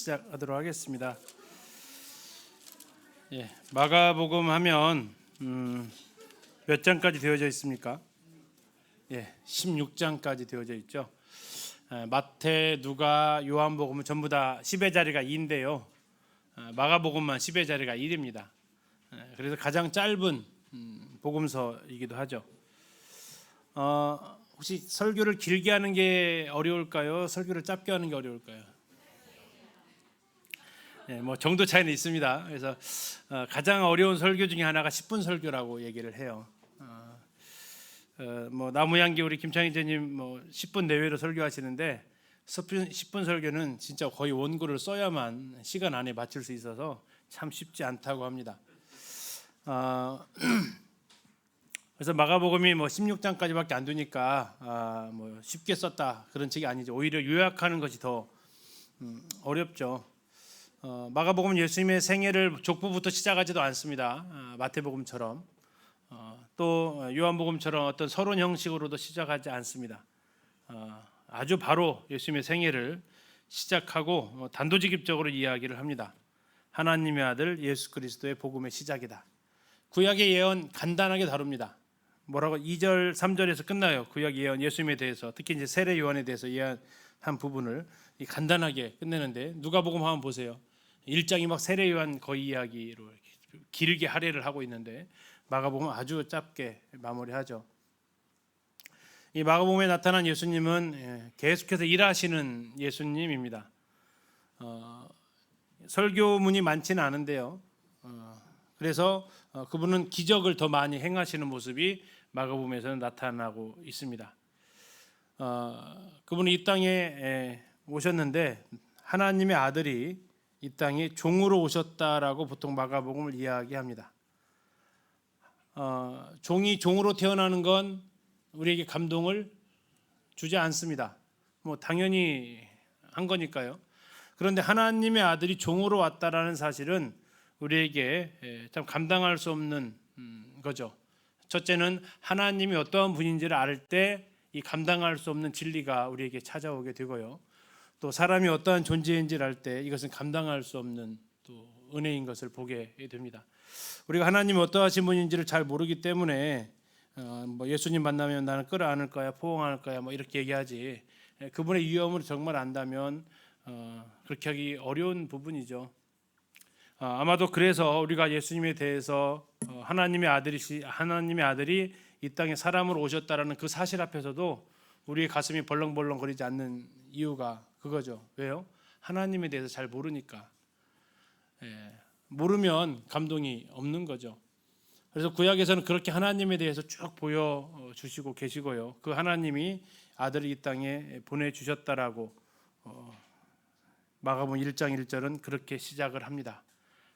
시작하도록 하겠습니다. 마가복음 하면 몇 장까지 되어져 있습니까? 16장까지 되어져 있죠. 마태, 누가, 요한복음은 전부 다 10의 자리가 2인데요. 마가복음만 10의 자리가 1입니다. 그래서 가장 짧은 복음서이기도 하죠. 혹시 설교를 길게 하는 게 어려울까요? 설교를 짧게 하는 게 어려울까요? 뭐 정도 차이는 있습니다. 그래서 가장 어려운 설교 중에 하나가 10분 설교라고 얘기를 해요. 뭐 나무향기 우리 김창희 제님 뭐 10분 내외로 설교하시는데 10분 설교는 진짜 거의 원고를 써야만 시간 안에 맞출 수 있어서 참 쉽지 않다고 합니다. 그래서 마가복음이 뭐 16장까지밖에 안 되니까 뭐 쉽게 썼다 그런 책이 아니죠. 오히려 요약하는 것이 더 어렵죠. 마가복음은 예수님의 생애를 족보부터 시작하지도 않습니다. 마태복음처럼 또 요한복음처럼 어떤 서론 형식으로도 시작하지 않습니다. 아주 바로 예수님의 생애를 시작하고 단도직입적으로 이야기를 합니다. 하나님의 아들 예수 그리스도의 복음의 시작이다. 구약의 예언 간단하게 다룹니다. 뭐라고 2절 3절에서 끝나요. 구약 예언 예수님에 대해서 특히 이제 세례 요한에 대해서 예언한 부분을 간단하게 끝내는데 누가복음 한번 보세요. 1장이 막 세례 요한 거의 이야기로 길게 할애를 하고 있는데 마가복음은 아주 짧게 마무리하죠. 이 마가복음에 나타난 예수님은 계속해서 일하시는 예수님입니다. 설교문이 많지는 않은데요. 그래서 그분은 기적을 더 많이 행하시는 모습이 마가복음에서는 나타나고 있습니다. 그분이 이 땅에 오셨는데 하나님의 아들이 이 땅에 종으로 오셨다라고 보통 마가복음을 이야기합니다. 종이 종으로 태어나는 건 우리에게 감동을 주지 않습니다. 뭐 당연히 한 거니까요. 그런데 하나님의 아들이 종으로 왔다라는 사실은 우리에게 참 감당할 수 없는 거죠. 첫째는 하나님이 어떠한 분인지를 알 때 이 감당할 수 없는 진리가 우리에게 찾아오게 되고요. 또 사람이 어떠한 존재인지를 알 때 이것은 감당할 수 없는 또 은혜인 것을 보게 됩니다. 우리가 하나님이 어떠하신 분인지를 잘 모르기 때문에 뭐 예수님 만나면 나는 끌어안을 거야, 포옹할 거야, 뭐 이렇게 얘기하지. 그분의 위엄을 정말 안다면 그렇게 하기 어려운 부분이죠. 아마도 그래서 우리가 예수님에 대해서 하나님의 아들이 이 땅에 사람으로 오셨다라는 그 사실 앞에서도 우리의 가슴이 벌렁벌렁거리지 않는 이유가 그거죠. 왜요? 하나님에 대해서 잘 모르니까. 모르면 감동이 없는 거죠. 그래서 구약에서는 그렇게 하나님에 대해서 쭉 보여주시고 계시고요. 그 하나님이 아들을 이 땅에 보내주셨다라고 마가복음 1장 1절은 그렇게 시작을 합니다.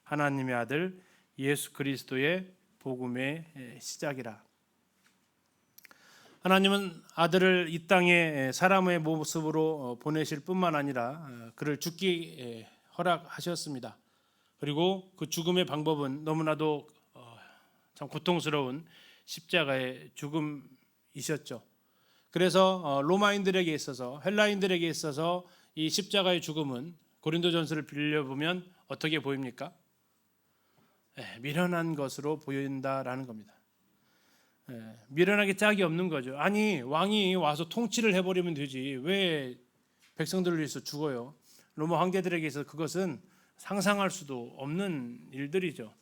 하나님의 아들 예수 그리스도의 복음의 시작이라. 하나님은 아들을 이 땅에 사람의 모습으로 보내실 뿐만 아니라 그를 죽기 허락하셨습니다. 그리고 그 죽음의 방법은 너무나도 참 고통스러운 십자가의 죽음이셨죠. 그래서 로마인들에게 있어서 헬라인들에게 있어서 이 십자가의 죽음은 고린도전서를 빌려보면 어떻게 보입니까? 미련한 것으로 보인다라는 겁니다. 미련하게 짝이 없는 거죠. 아니 왕이 와서 통치를 해버리면 되지 왜 백성들을 위해서 죽어요? 로마 황제들에게 있어서 그것은 상상할 수도 없는 일들이죠.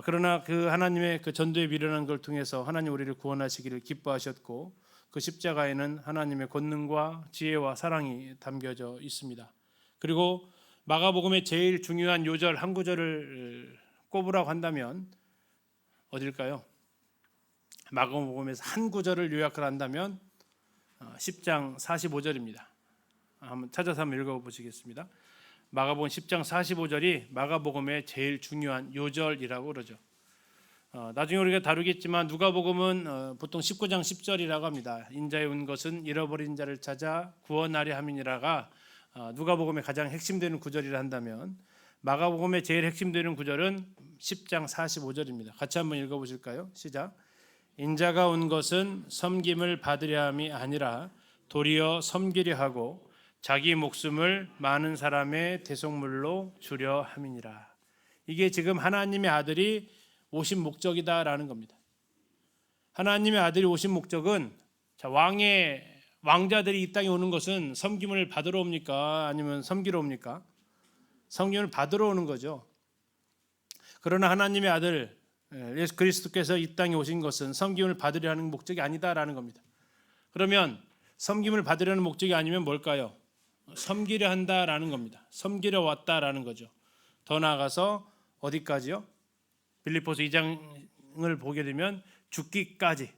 그러나 그 하나님의 그 전도에 미련한 걸 통해서 하나님 우리를 구원하시기를 기뻐하셨고 그 십자가에는 하나님의 권능과 지혜와 사랑이 담겨져 있습니다. 그리고 마가복음의 제일 중요한 요절 한 구절을 꼽으라고 한다면 어딜까요? 마가복음에서 한 구절을 요약을 한다면 10장 45절입니다. 한번 찾아서 한번 읽어보시겠습니다. 마가복음 10장 45절이 마가복음의 제일 중요한 요절이라고 그러죠. 나중에 우리가 다루겠지만 누가복음은 보통 19장 10절이라고 합니다. 인자에 온 것은 잃어버린 자를 찾아 구원하려 함이니라가 누가복음의 가장 핵심되는 구절이라 한다면 마가복음의 제일 핵심되는 구절은 10장 45절입니다. 같이 한번 읽어보실까요? 시작. 인자가 온 것은 섬김을 받으려 함이 아니라 도리어 섬기려 하고 자기 목숨을 많은 사람의 대속물로 주려 함이니라. 이게 지금 하나님의 아들이 오신 목적이다라는 겁니다. 하나님의 아들이 오신 목적은 왕자들이 이 땅에 오는 것은 섬김을 받으러 옵니까? 아니면 섬기러 옵니까? 섬김을 받으러 오는 거죠. 그러나 하나님의 아들 예수 그리스도께서 이 땅에 오신 것은 섬김을 받으려 하는 목적이 아니다라는 겁니다. 그러면 섬김을 받으려는 목적이 아니면 뭘까요? 섬기려 한다라는 겁니다. 섬기려 왔다라는 거죠. 더 나아가서 어디까지요? 빌립보서 2장을 보게 되면 죽기까지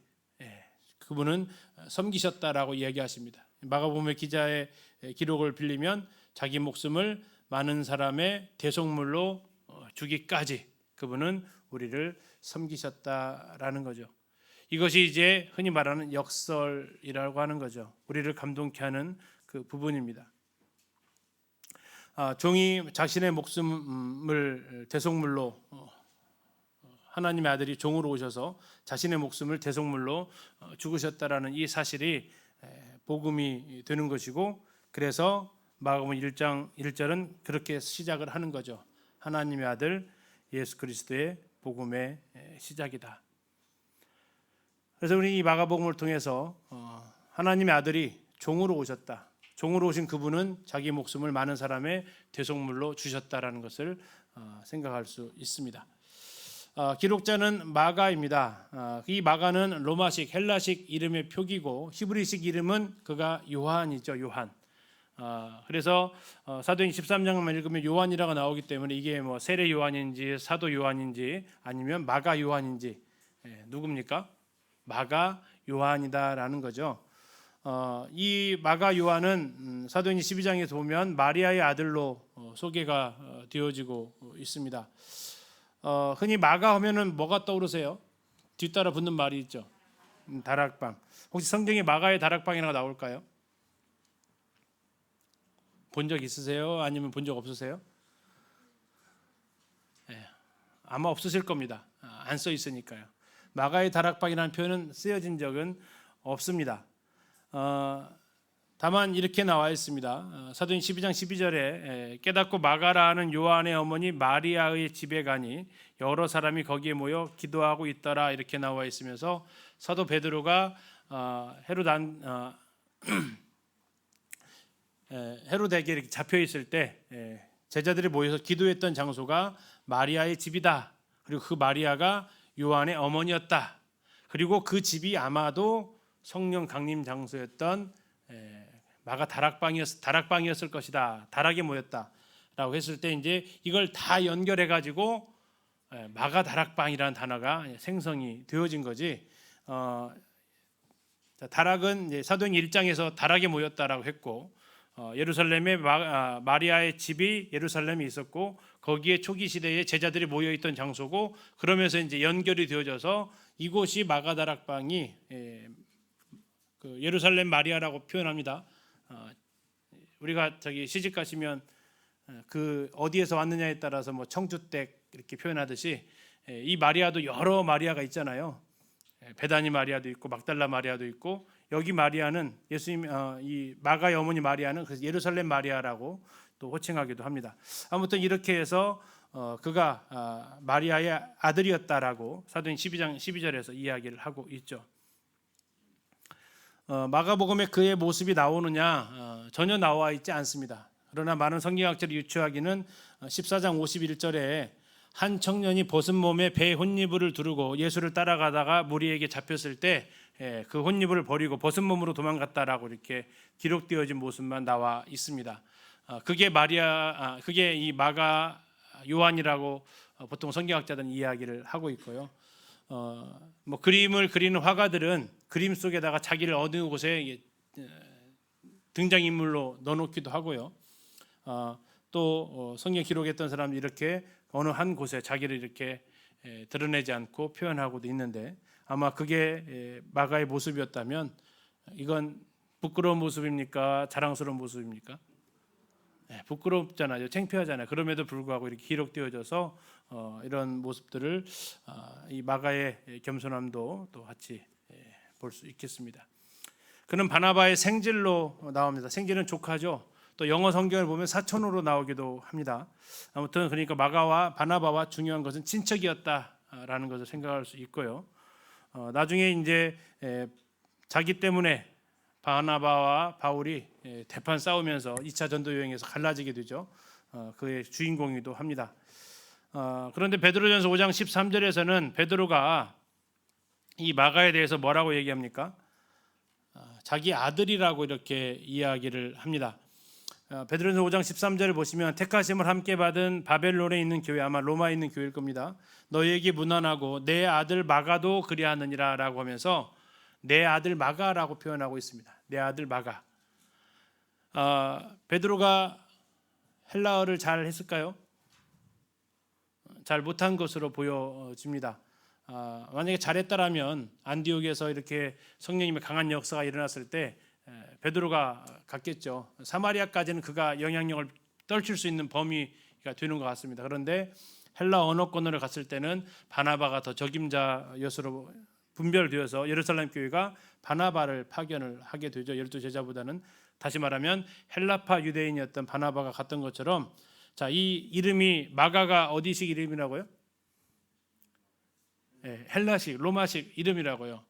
그분은 섬기셨다라고 이야기하십니다. 마가복음의 기자의 기록을 빌리면 자기 목숨을 많은 사람의 대속물로 주기까지 그분은 우리를 섬기셨다라는 거죠. 이것이 이제 흔히 말하는 역설이라고 하는 거죠. 우리를 감동케 하는 그 부분입니다. 종이 자신의 목숨을 대속물로 하나님의 아들이 종으로 오셔서 자신의 목숨을 대속물로 죽으셨다라는 이 사실이 복음이 되는 것이고, 그래서 마가복음 1장 1절은 그렇게 시작을 하는 거죠. 하나님의 아들 예수 그리스도의 복음의 시작이다. 그래서 우리 이 마가복음을 통해서 하나님의 아들이 종으로 오셨다. 종으로 오신 그분은 자기 목숨을 많은 사람의 대속물로 주셨다라는 것을 생각할 수 있습니다. 기록자는 마가입니다. 이 마가는 로마식 헬라식 이름의 표기고 히브리식 이름은 그가 요한이죠. 요한. 그래서 사도행 13장만 읽으면 요한이라고 나오기 때문에 이게 뭐 세례 요한인지 사도 요한인지 아니면 마가 요한인지 누굽니까? 마가 요한이다라는 거죠. 이 마가 요한은 사도행 12장에서 보면 마리아의 아들로 소개가 되어지고 있습니다. 흔히 마가 하면은 뭐가 떠오르세요? 뒤따라 붙는 말이 있죠. 다락방. 혹시 성경에 마가의 다락방이라고 나올까요? 본 적 있으세요? 아니면 본 적 없으세요? 아마 없으실 겁니다. 안 써 있으니까요. 마가의 다락방이라는 표현은 쓰여진 적은 없습니다. 다만 이렇게 나와 있습니다. 사도행 12장 12절에 깨닫고 마가라는 요한의 어머니 마리아의 집에 가니 여러 사람이 거기에 모여 기도하고 있더라 이렇게 나와 있으면서 사도 베드로가 헤로데에게 이렇게 잡혀 있을 때 제자들이 모여서 기도했던 장소가 마리아의 집이다. 그리고 그 마리아가 요한의 어머니였다. 그리고 그 집이 아마도 성령 강림 장소였던 마가 다락방이었을 것이다. 다락에 모였다라고 했을 때 이제 이걸 다 연결해 가지고 마가 다락방이라는 단어가 생성이 되어진 거지. 다락은 이제 사도행 1장에서 다락에 모였다라고 했고, 예루살렘에 마리아의 집이 예루살렘에 있었고 거기에 초기 시대에 제자들이 모여 있던 장소고, 그러면서 이제 연결이 되어져서 이곳이 마가 다락방이 그 예루살렘 마리아라고 표현합니다. 우리가 저기 시집 가시면 그 어디에서 왔느냐에 따라서 뭐 청주댁 이렇게 표현하듯이 이 마리아도 여러 마리아가 있잖아요. 베다니 마리아도 있고 막달라 마리아도 있고, 여기 마리아는 예수님 이 마가의 어머니 마리아는 그래서 예루살렘 마리아라고 또 호칭하기도 합니다. 아무튼 이렇게 해서 그가 마리아의 아들이었다라고 사도행 12장 12절에서 이야기를 하고 있죠. 마가복음에 그의 모습이 나오느냐? 전혀 나와 있지 않습니다. 그러나 많은 성경학자들이 유추하기는 14장 51절에 한 청년이 벗은 몸에 배 혼니부를 두르고 예수를 따라가다가 무리에게 잡혔을 때 그 혼니부를 버리고 벗은 몸으로 도망갔다라고 이렇게 기록되어진 모습만 나와 있습니다. 그게 이 마가 요한이라고 보통 성경학자들은 이야기를 하고 있고요. 뭐 그림을 그리는 화가들은 그림 속에다가 자기를 어느 곳에 등장인물로 넣어놓기도 하고요. 또 성경 기록했던 사람들이 이렇게 어느 한 곳에 자기를 이렇게 드러내지 않고 표현하고도 있는데, 아마 그게 마가의 모습이었다면 이건 부끄러운 모습입니까? 자랑스러운 모습입니까? 부끄럽잖아요. 창피하잖아요. 그럼에도 불구하고 이렇게 기록되어져서 이런 모습들을 이 마가의 겸손함도 또 같이 볼 수 있겠습니다. 그는 바나바의 생질로 나옵니다. 생질은 조카죠. 또 영어 성경을 보면 사촌으로 나오기도 합니다. 아무튼 그러니까 마가와 바나바와 중요한 것은 친척이었다라는 것을 생각할 수 있고요. 나중에 이제 자기 때문에 바나바와 바울이 대판 싸우면서 2차 전도 여행에서 갈라지게 되죠. 그의 주인공이기도 합니다. 그런데 베드로전서 5장 13절에서는 베드로가 이 마가에 대해서 뭐라고 얘기합니까? 자기 아들이라고 이렇게 이야기를 합니다. 베드로전서 5장 13절을 보시면 택하심을 함께 받은 바벨론에 있는 교회, 아마 로마에 있는 교회일 겁니다. 너희에게 문안하고 내 아들 마가도 그리하느니라 라고 하면서 내 아들 마가라고 표현하고 있습니다. 내 아들 마가. 베드로가 헬라어를 잘 했을까요? 잘 못한 것으로 보여집니다. 만약에 잘했다라면 안디옥에서 이렇게 성령님의 강한 역사가 일어났을 때 베드로가 갔겠죠. 사마리아까지는 그가 영향력을 떨칠 수 있는 범위가 되는 것 같습니다. 그런데 헬라 언어권으로 갔을 때는 바나바가 더 적임자 여수로 분별되어서 예루살렘 교회가 바나바를 파견을 하게 되죠. 12제자보다는. 다시 말하면 헬라파 유대인이었던 바나바가 갔던 것처럼, 자, 이 이름이 마가가 어디식 이름이라고요? 헬라식, 로마식 이름이라고요.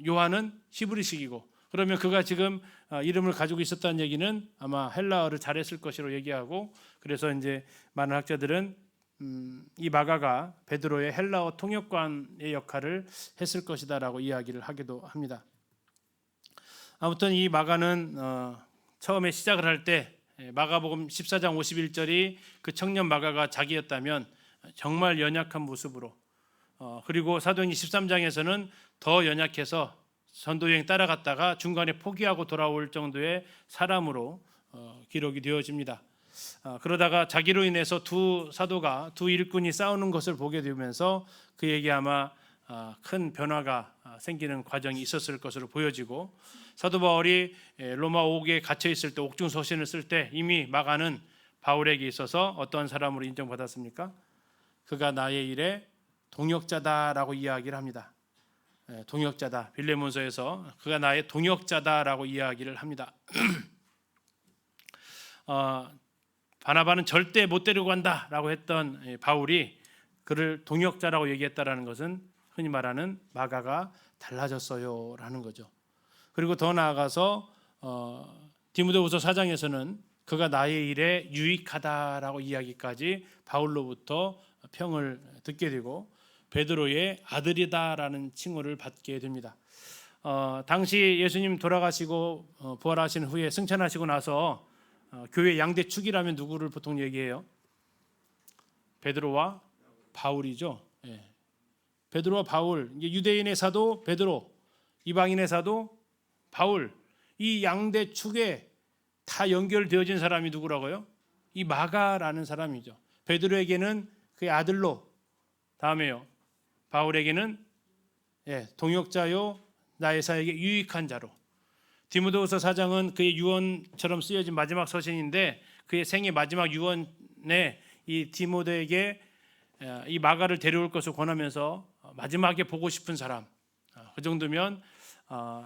요한은 히브리식이고, 그러면 그가 지금 이름을 가지고 있었다는 얘기는 아마 헬라어를 잘했을 것이라고 얘기하고, 그래서 이제 많은 학자들은 이 마가가 베드로의 헬라어 통역관의 역할을 했을 것이다라고 이야기를 하기도 합니다. 아무튼 이 마가는 처음에 시작을 할 때 마가복음 14장 51절이 그 청년 마가가 자기였다면 정말 연약한 모습으로, 그리고 사도행전 13장에서는 더 연약해서 전도여행 따라갔다가 중간에 포기하고 돌아올 정도의 사람으로 기록이 되어집니다. 그러다가 자기로 인해서 두 사도가, 두 일꾼이 싸우는 것을 보게 되면서 그에게 아마 큰 변화가 생기는 과정이 있었을 것으로 보여지고, 사도 바울이 로마 옥에 갇혀 있을 때 옥중 서신을 쓸 때 이미 마가는 바울에게 있어서 어떤 사람으로 인정받았습니까? 그가 나의 일에 동역자다라고 이야기를 합니다. 동역자다. 빌레몬서에서 그가 나의 동역자다라고 이야기를 합니다. 바나바는 절대 못 데리고 간다라고 했던 바울이 그를 동역자라고 얘기했다라는 것은 흔히 말하는 마가가 달라졌어요라는 거죠. 그리고 더 나아가서 디모데후서 4장에서는 그가 나의 일에 유익하다라고 이야기까지 바울로부터 평을 듣게 되고 베드로의 아들이다라는 칭호를 받게 됩니다. 당시 예수님 돌아가시고 부활하신 후에 승천하시고 나서 교회 양대 축이라면 누구를 보통 얘기해요? 베드로와 바울이죠. 베드로와 바울, 유대인의 사도 베드로, 이방인의 사도 바울, 이 양대 축에 다 연결되어진 사람이 누구라고요? 이 마가라는 사람이죠. 베드로에게는 그의 아들로, 다음에요, 바울에게는 동역자요, 나의 사에게 유익한 자로. 디모데후서 4장은 그의 유언처럼 쓰여진 마지막 서신인데 그의 생애 마지막 유언에 이 디모데에게 이 마가를 데려올 것을 권하면서 마지막에 보고 싶은 사람, 그 정도면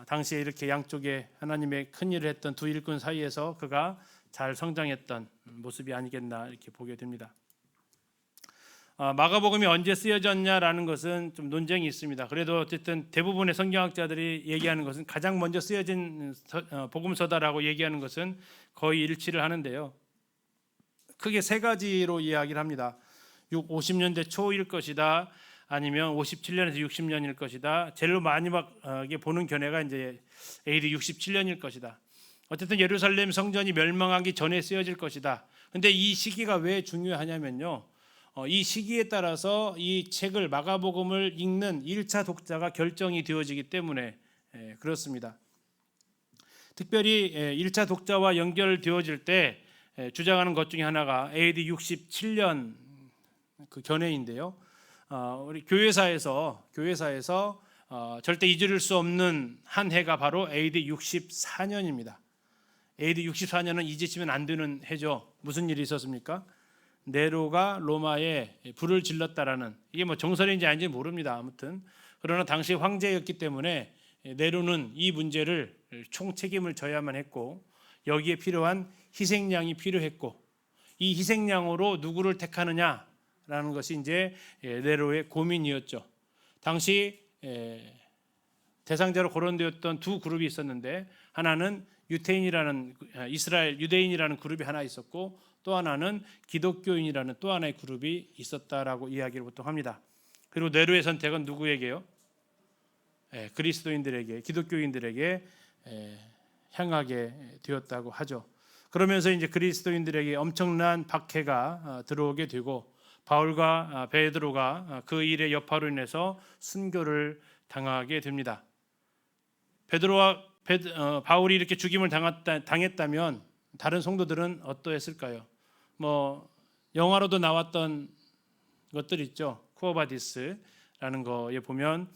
당시에 이렇게 양쪽에 하나님의 큰 일을 했던 두 일꾼 사이에서 그가 잘 성장했던 모습이 아니겠나 이렇게 보게 됩니다. 마가복음이 언제 쓰여졌냐라는 것은 좀 논쟁이 있습니다. 그래도 어쨌든 대부분의 성경학자들이 얘기하는 것은 가장 먼저 쓰여진 복음서다라고 얘기하는 것은 거의 일치를 하는데요. 크게 세 가지로 이야기를 합니다. 50년대 초일 것이다, 아니면 57년에서 60년일 것이다. 제일 마지막에 보는 견해가 이제 AD 67년일 것이다. 어쨌든 예루살렘 성전이 멸망하기 전에 쓰여질 것이다. 근데 이 시기가 왜 중요하냐면요, 이 시기에 따라서 이 책을, 마가복음을 읽는 1차 독자가 결정이 되어지기 때문에 그렇습니다. 특별히 1차 독자와 연결되어질 때 주장하는 것 중에 하나가 AD 67년 그 견해인데요. 우리 교회사에서 절대 잊을 수 없는 한 해가 바로 AD 64년입니다. AD 64년은 잊으시면 안 되는 해죠. 무슨 일이 있었습니까? 네로가 로마에 불을 질렀다라는, 이게 뭐 정설인지 아닌지 모릅니다. 아무튼 그러나 당시 황제였기 때문에 네로는 이 문제를 총 책임을 져야만 했고, 여기에 필요한 희생양이 필요했고 이 희생양으로 누구를 택하느냐라는 것이 이제 네로의 고민이었죠. 당시 대상자로 거론되었던 두 그룹이 있었는데 하나는 유태인이라는 이스라엘 유대인이라는 그룹이 하나 있었고 또 하나는 기독교인이라는 또 하나의 그룹이 있었다라고 이야기를 보통 합니다. 그리고 네로의 선택은 누구에게요? 그리스도인들에게, 기독교인들에게 향하게 되었다고 하죠. 그러면서 이제 그리스도인들에게 엄청난 박해가 들어오게 되고 바울과 베드로가 그 일의 여파로 인해서 순교를 당하게 됩니다. 바울이 이렇게 죽임을 당했다면 다른 성도들은 어떠했을까요? 영화로도 나왔던 것들 있죠. 쿠어바디스라는 거에 보면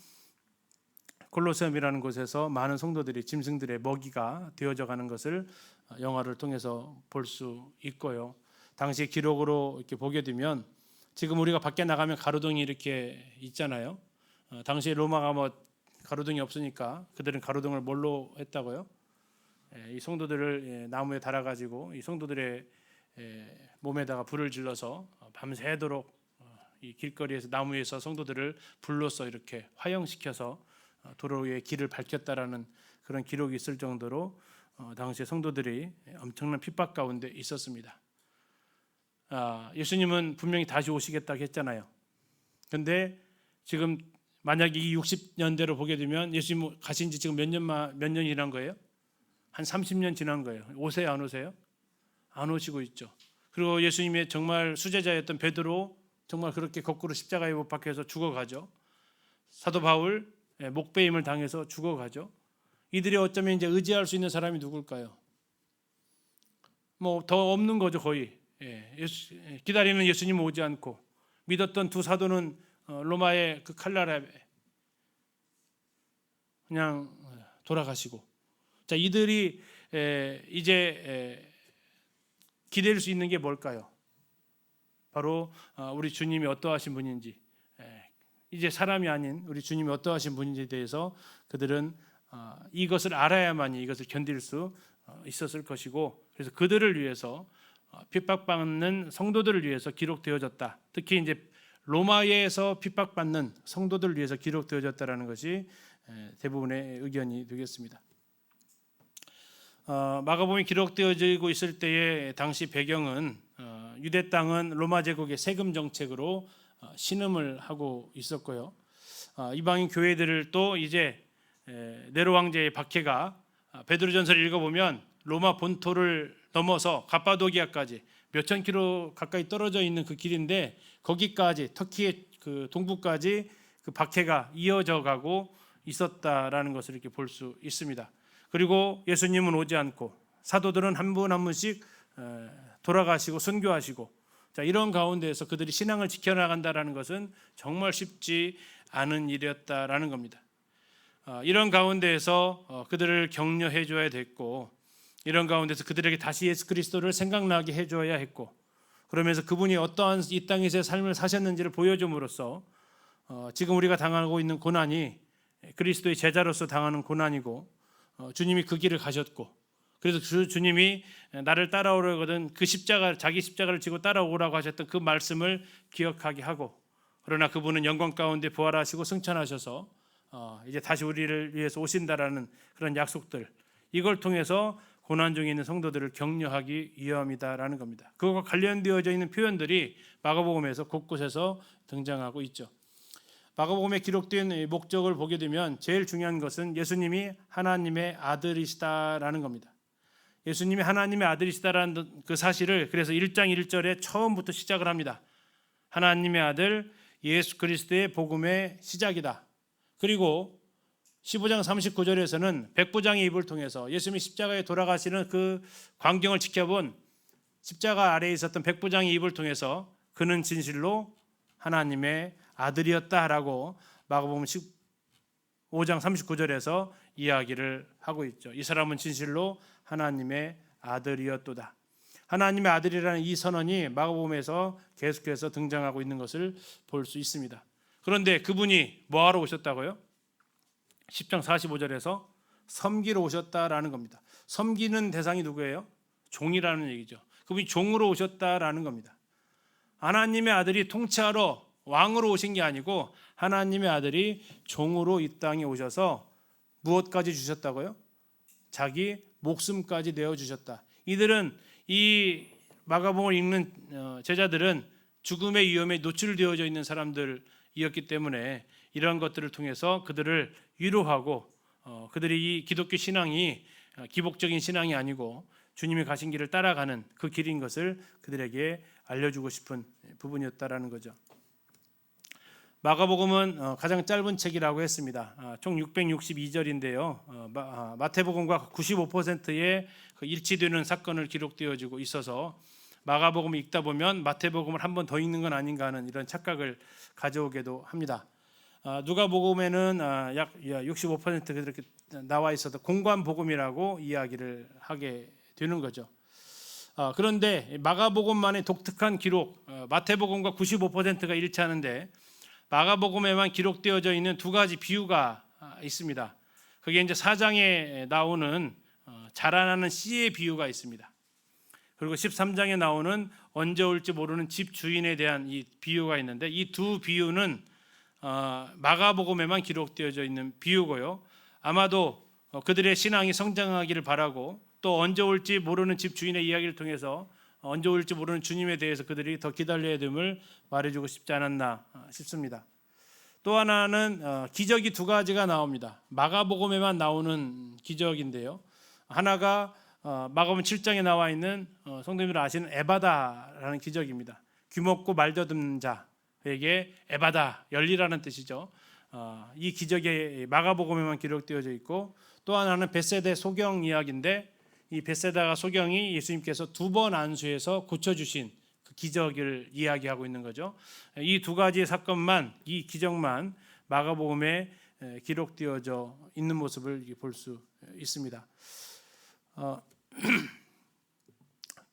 콜로세움이라는 곳에서 많은 성도들이 짐승들의 먹이가 되어져 가는 것을 영화를 통해서 볼 수 있고요. 당시 기록으로 이렇게 보게 되면 지금 우리가 밖에 나가면 가로등이 이렇게 있잖아요. 당시 로마가 가로등이 없으니까 그들은 가로등을 뭘로 했다고요? 이 성도들을 나무에 달아가지고 이 성도들의 몸에다가 불을 질러서 밤새도록 이 길거리에서 나무에서 성도들을 불로써 이렇게 화형시켜서 도로 위에 길을 밝혔다라는 그런 기록이 있을 정도로 당시 성도들이 엄청난 핍박 가운데 있었습니다. 예수님은 분명히 다시 오시겠다고 했잖아요. 그런데 지금 만약 이 60년대로 보게 되면 예수님 가신 지 지금 몇 년 지난 거예요? 한 30년 지난 거예요. 오세요, 안 오세요? 안 오시고 있죠. 그리고 예수님의 정말 수제자였던 베드로 정말 그렇게 거꾸로 십자가에 못 박혀서 죽어가죠. 사도 바울 목배임을 당해서 죽어가죠. 이들이 어쩌면 이제 의지할 수 있는 사람이 누굴까요? 더 없는 거죠, 거의. 기다리는 예수님 오지 않고 믿었던 두 사도는 로마의 그 칼날에 그냥 돌아가시고, 자 이들이 이제 기댈 수 있는 게 뭘까요? 바로 우리 주님이 어떠하신 분인지, 이제 사람이 아닌 우리 주님이 어떠하신 분인지에 대해서 그들은 이것을 알아야만이 이것을 견딜 수 있었을 것이고, 그래서 그들을 위해서 핍박받는 성도들을 위해서 기록되어졌다. 특히 이제 로마에서 핍박받는 성도들을 위해서 기록되어졌다라는 것이 대부분의 의견이 되겠습니다. 마가복음이 기록되어지고 있을 때의 당시 배경은 유대 땅은 로마 제국의 세금 정책으로 신음을 하고 있었고요. 이방인 교회들을 또 이제 네로 황제의 박해가 베드로전서를 읽어보면 로마 본토를 넘어서 갑바도기아까지 몇천 킬로 가까이 떨어져 있는 그 길인데 거기까지 터키의 그 동부까지 그 박해가 이어져 가고 있었다라는 것을 이렇게 볼 수 있습니다. 그리고 예수님은 오지 않고 사도들은 한 분 한 분씩 돌아가시고 순교하시고, 자 이런 가운데에서 그들이 신앙을 지켜나간다라는 것은 정말 쉽지 않은 일이었다라는 겁니다. 이런 가운데에서 그들을 격려해 줘야 됐고, 이런 가운데서 그들에게 다시 예수 그리스도를 생각나게 해줘야 했고, 그러면서 그분이 어떠한 이 땅에서의 삶을 사셨는지를 보여줌으로써 지금 우리가 당하고 있는 고난이 그리스도의 제자로서 당하는 고난이고, 주님이 그 길을 가셨고, 그래서 주님이 나를 따라오려거든 그 십자가, 자기 십자가를 지고 따라오라고 하셨던 그 말씀을 기억하게 하고, 그러나 그분은 영광 가운데 부활하시고 승천하셔서 이제 다시 우리를 위해서 오신다라는 그런 약속들, 이걸 통해서 고난 중에 있는 성도들을 격려하기 위함이다라는 겁니다. 그것과 관련되어져 있는 표현들이 마가복음에서 곳곳에서 등장하고 있죠. 마가복음에 기록된 목적을 보게 되면 제일 중요한 것은 예수님이 하나님의 아들이시다라는 겁니다. 예수님이 하나님의 아들이시다라는 그 사실을 그래서 1장 1절에 처음부터 시작을 합니다. 하나님의 아들 예수 그리스도의 복음의 시작이다. 그리고 15장 39절에서는 백부장의 입을 통해서 예수님이 십자가에 돌아가시는 그 광경을 지켜본 십자가 아래에 있었던 백부장의 입을 통해서 그는 진실로 하나님의 아들이었다라고 마가복음 15장 39절에서 이야기를 하고 있죠. 이 사람은 진실로 하나님의 아들이었도다. 하나님의 아들이라는 이 선언이 마가복음에서 계속해서 등장하고 있는 것을 볼 수 있습니다. 그런데 그분이 뭐하러 오셨다고요? 10장 45절에서 섬기러 오셨다라는 겁니다. 섬기는 대상이 누구예요? 종이라는 얘기죠. 그분이 종으로 오셨다라는 겁니다. 하나님의 아들이 통치하러 왕으로 오신 게 아니고 하나님의 아들이 종으로 이 땅에 오셔서 무엇까지 주셨다고요? 자기 목숨까지 내어주셨다. 이들은 이 마가복음을 읽는 제자들은 죽음의 위험에 노출되어져 있는 사람들이었기 때문에 이러한 것들을 통해서 그들을 위로하고 그들이 이 기독교 신앙이 기복적인 신앙이 아니고 주님이 가신 길을 따라가는 그 길인 것을 그들에게 알려주고 싶은 부분이었다라는 거죠. 마가복음은 가장 짧은 책이라고 했습니다. 총 662절인데요. 마태복음과 95%의 일치되는 사건을 기록되어지고 있어서 마가복음을 읽다 보면 마태복음을 한 번 더 읽는 건 아닌가 하는 이런 착각을 가져오기도 합니다. 누가복음에는 약 65% 그렇게 나와 있어도 공관복음이라고 이야기를 하게 되는 거죠. 그런데 마가복음만의 독특한 기록, 마태복음과 95%가 일치하는데 마가복음에만 기록되어져 있는 두 가지 비유가 있습니다. 그게 이제 4장에 나오는 자라나는 씨의 비유가 있습니다. 그리고 13장에 나오는 언제 올지 모르는 집 주인에 대한 이 비유가 있는데 이 두 비유는 마가복음에만 기록되어져 있는 비유고요. 아마도 그들의 신앙이 성장하기를 바라고 또 언제 올지 모르는 집 주인의 이야기를 통해서 언제 올지 모르는 주님에 대해서 그들이 더 기다려야 됨을 말해주고 싶지 않았나 싶습니다. 또 하나는 기적이 두 가지가 나옵니다. 마가복음에만 나오는 기적인데요. 하나가 마가복음 7장에 나와 있는 성도님들 아시는 에바다라는 기적입니다. 귀먹고 말더듬는 자에게 에바다 열리라는 뜻이죠. 이 기적이 마가복음에만 기록되어져 있고 또 하나는 벳세다 소경 이야기인데 이 벳세다 소경이 예수님께서 두 번 안수해서 고쳐주신 그 기적을 이야기하고 있는 거죠. 이 두 가지 사건만, 이 기적만 마가복음에 기록되어져 있는 모습을 볼 수 있습니다.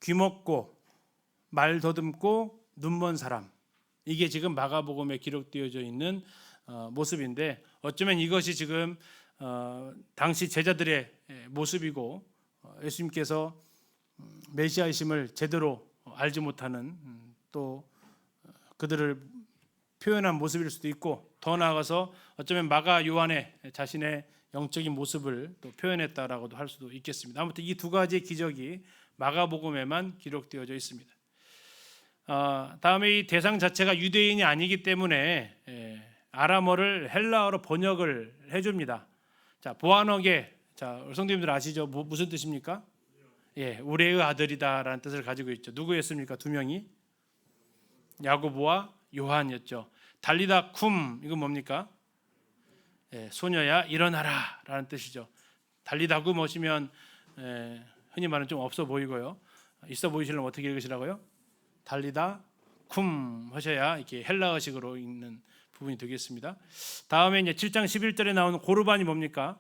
귀먹고 말 더듬고 눈먼 사람, 이게 지금 마가복음에 기록되어져 있는 모습인데 어쩌면 이것이 지금 당시 제자들의 모습이고 예수님께서 메시아이심을 제대로 알지 못하는 또 그들을 표현한 모습일 수도 있고 더 나아가서 어쩌면 마가 요한의 자신의 영적인 모습을 또 표현했다라고도 할 수도 있겠습니다. 아무튼 이 두 가지의 기적이 마가복음에만 기록되어져 있습니다. 다음에 이 대상 자체가 유대인이 아니기 때문에 아람어를 헬라어로 번역을 해줍니다. 자, 보아너게, 자, 성도님들 아시죠? 무슨 뜻입니까? 우레의 아들이다라는 뜻을 가지고 있죠. 누구였습니까? 두 명이 야고보와 요한이었죠. 달리다 쿰, 이건 뭡니까? 소녀야 일어나라라는 뜻이죠. 달리다 쿰 오시면 흔히 말하는 좀 없어 보이고요. 있어 보이시려면 어떻게 읽으시라고요? 달리다 쿰 하셔야 이렇게 헬라어식으로 읽는 부분이 되겠습니다. 다음에 이제 7장 11절에 나오는 고르반이 뭡니까?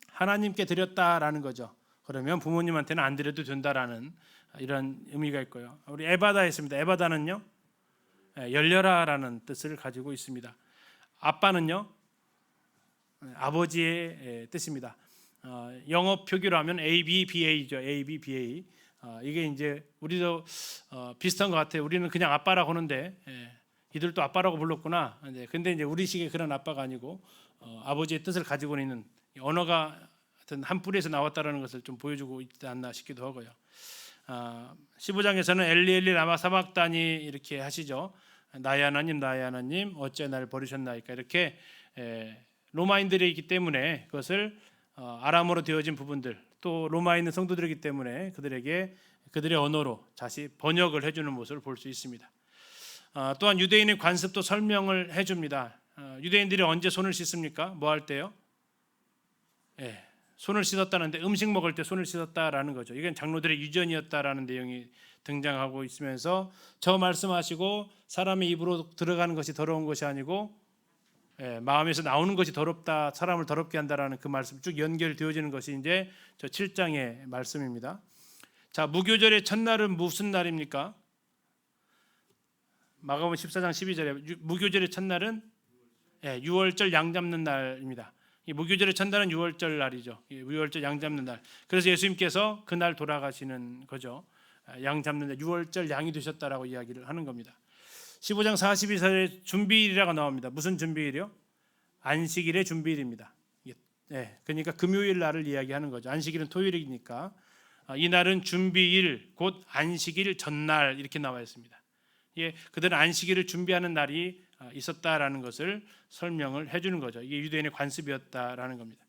하나님께 드렸다라는 거죠. 그러면 부모님한테는 안 드려도 된다라는 이런 의미가 있고요. 우리 에바다 있습니다. 에바다는요, 열려라라는 뜻을 가지고 있습니다. 아빠는요, 아버지의 뜻입니다. 영어 표기로 하면 ABBA죠. ABBA. 이게 이제 우리도 비슷한 것 같아요. 우리는 그냥 아빠라고 하는데 이들도 아빠라고 불렀구나. 근데 이제 우리식의 그런 아빠가 아니고 아버지의 뜻을 가지고 있는 언어가 하여튼 한 뿌리에서 나왔다라는 것을 좀 보여주고 있지 않나 싶기도 하고요. 15장에서는 엘리 라마 사박다니 이렇게 하시죠. 나의 하나님 어째 나를 버리셨나이까. 이렇게 로마인들이기 때문에 그것을 아람어로 되어진 부분들 또 로마에 있는 성도들이기 때문에 그들에게 그들의 언어로 다시 번역을 해주는 모습을 볼 수 있습니다. 또한 유대인의 관습도 설명을 해줍니다. 유대인들이 언제 손을 씻습니까? 뭐 할 때요? 손을 씻었다는데 음식 먹을 때 손을 씻었다라는 거죠. 이건 장로들의 유전이었다라는 내용이 등장하고 있으면서 저 말씀하시고 사람의 입으로 들어가는 것이 더러운 것이 아니고 마음에서 나오는 것이 더럽다, 사람을 더럽게 한다라는 그 말씀 쭉 연결되어지는 것이 이제 저 7장의 말씀입니다. 자, 무교절의 첫날은 무슨 날입니까? 마가복음 14장 12절에 무교절의 첫날은 6월절 양 잡는 날입니다. 이 무교절의 첫날은 유월절 날이죠. 유월절 양 잡는 날. 그래서 예수님께서 그날 돌아가시는 거죠. 양 잡는 날 유월절 양이 되셨다라고 이야기를 하는 겁니다. 15장 42절에 준비일이라고 나옵니다. 무슨 준비일이요? 안식일의 준비일입니다. 그러니까 금요일 날을 이야기하는 거죠. 안식일은 토요일이니까 이 날은 준비일 곧 안식일 전날 이렇게 나와 있습니다. 그들은 안식일을 준비하는 날이 있었다라는 것을 설명을 해주는 거죠. 이게 유대인의 관습이었다라는 겁니다.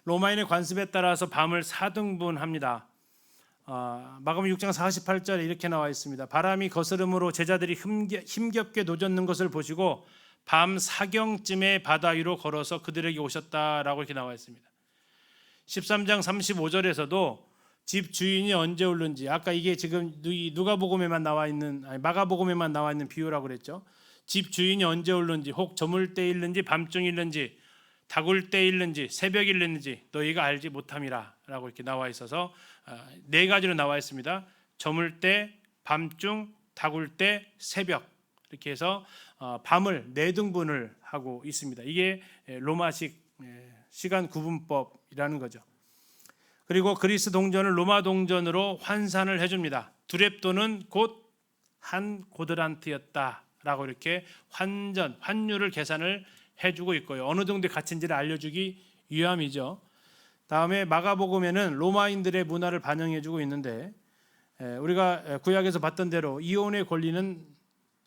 로마인의 관습에 따라서 밤을 4등분합니다. 마가복음 6장 48절에 이렇게 나와 있습니다. 바람이 거스름으로 제자들이 힘겹게 노젓는 것을 보시고 밤 사경쯤에 바다 위로 걸어서 그들에게 오셨다라고 이렇게 나와 있습니다. 13장 35절에서도 집 주인이 언제 오는지, 아까 이게 지금 누가복음에만 나와 있는, 마가복음에만 나와 있는 비유라고 그랬죠. 집 주인이 언제 오는지, 혹 저물 때일는지 밤중일는지 다굴 때일는지 새벽일는지 너희가 알지 못함이라라고 이렇게 나와 있어서 네 가지로 나와 있습니다. 저물 때, 밤중, 다굴 때, 새벽 이렇게 해서 밤을 네 등분을 하고 있습니다. 이게 로마식 시간 구분법이라는 거죠. 그리고 그리스 동전을 로마 동전으로 환산을 해줍니다. 두렙돈은 곧 한 고드란트였다라고 이렇게 환율을 계산을 해주고 있고요. 어느 정도의 가치인지를 알려주기 위함이죠. 다음에 마가복음에는 로마인들의 문화를 반영해주고 있는데 우리가 구약에서 봤던 대로 이혼의 권리는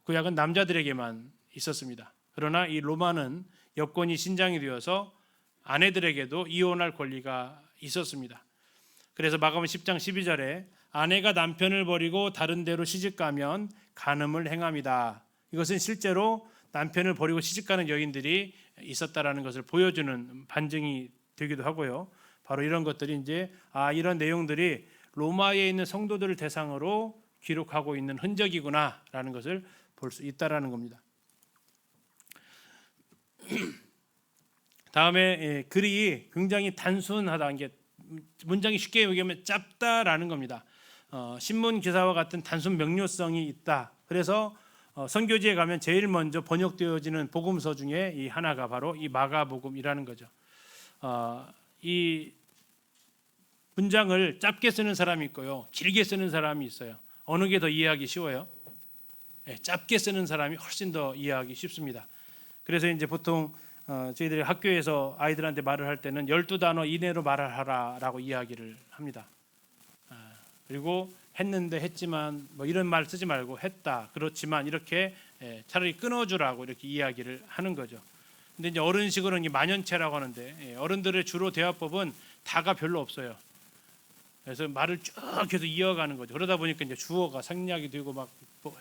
구약은 남자들에게만 있었습니다. 그러나 이 로마는 여권이 신장이 되어서 아내들에게도 이혼할 권리가 있었습니다. 그래서 마가복음 10장 12절에 아내가 남편을 버리고 다른 데로 시집가면 간음을 행함이다. 이것은 실제로 남편을 버리고 시집가는 여인들이 있었다라는 것을 보여주는 반증이 되기도 하고요. 바로 이런 것들이 이제 이런 내용들이 로마에 있는 성도들을 대상으로 기록하고 있는 흔적이구나라는 것을 볼 수 있다라는 겁니다. 다음에 글이 굉장히 단순하다. 이게 문장이 쉽게 얘기하면 짧다라는 겁니다. 신문 기사와 같은 단순 명료성이 있다. 그래서 선교지에 가면 제일 먼저 번역되어지는 복음서 중에 이 하나가 바로 이 마가복음이라는 거죠. 이 문장을 짧게 쓰는 사람이 있고요, 길게 쓰는 사람이 있어요. 어느 게 더 이해하기 쉬워요? 짧게 쓰는 사람이 훨씬 더 이해하기 쉽습니다. 그래서 이제 보통 저희들이 학교에서 아이들한테 말을 할 때는 12단어 이내로 말을 하라라고 이야기를 합니다. 그리고 했는데 했지만 뭐 이런 말 쓰지 말고 했다 그렇지만 이렇게 차라리 끊어주라고 이렇게 이야기를 하는 거죠. 근데 이제 어른식으로는 만연체라고 하는데 어른들의 주로 대화법은 다가 별로 없어요. 그래서 말을 쭉 계속 이어가는 거죠. 그러다 보니까 이제 주어가 생략이 되고 막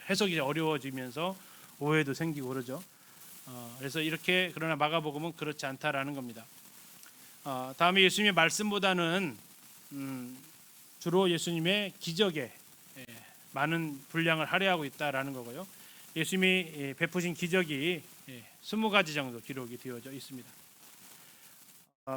해석이 어려워지면서 오해도 생기고 그러죠. 그래서 이렇게 그러나 마가복음은 그렇지 않다라는 겁니다. 다음에 예수님의 말씀보다는 주로 예수님의 기적에 많은 분량을 할애하고 있다라는 거고요. 예수님이 베푸신 기적이 20가지 정도 기록이 되어져 있습니다.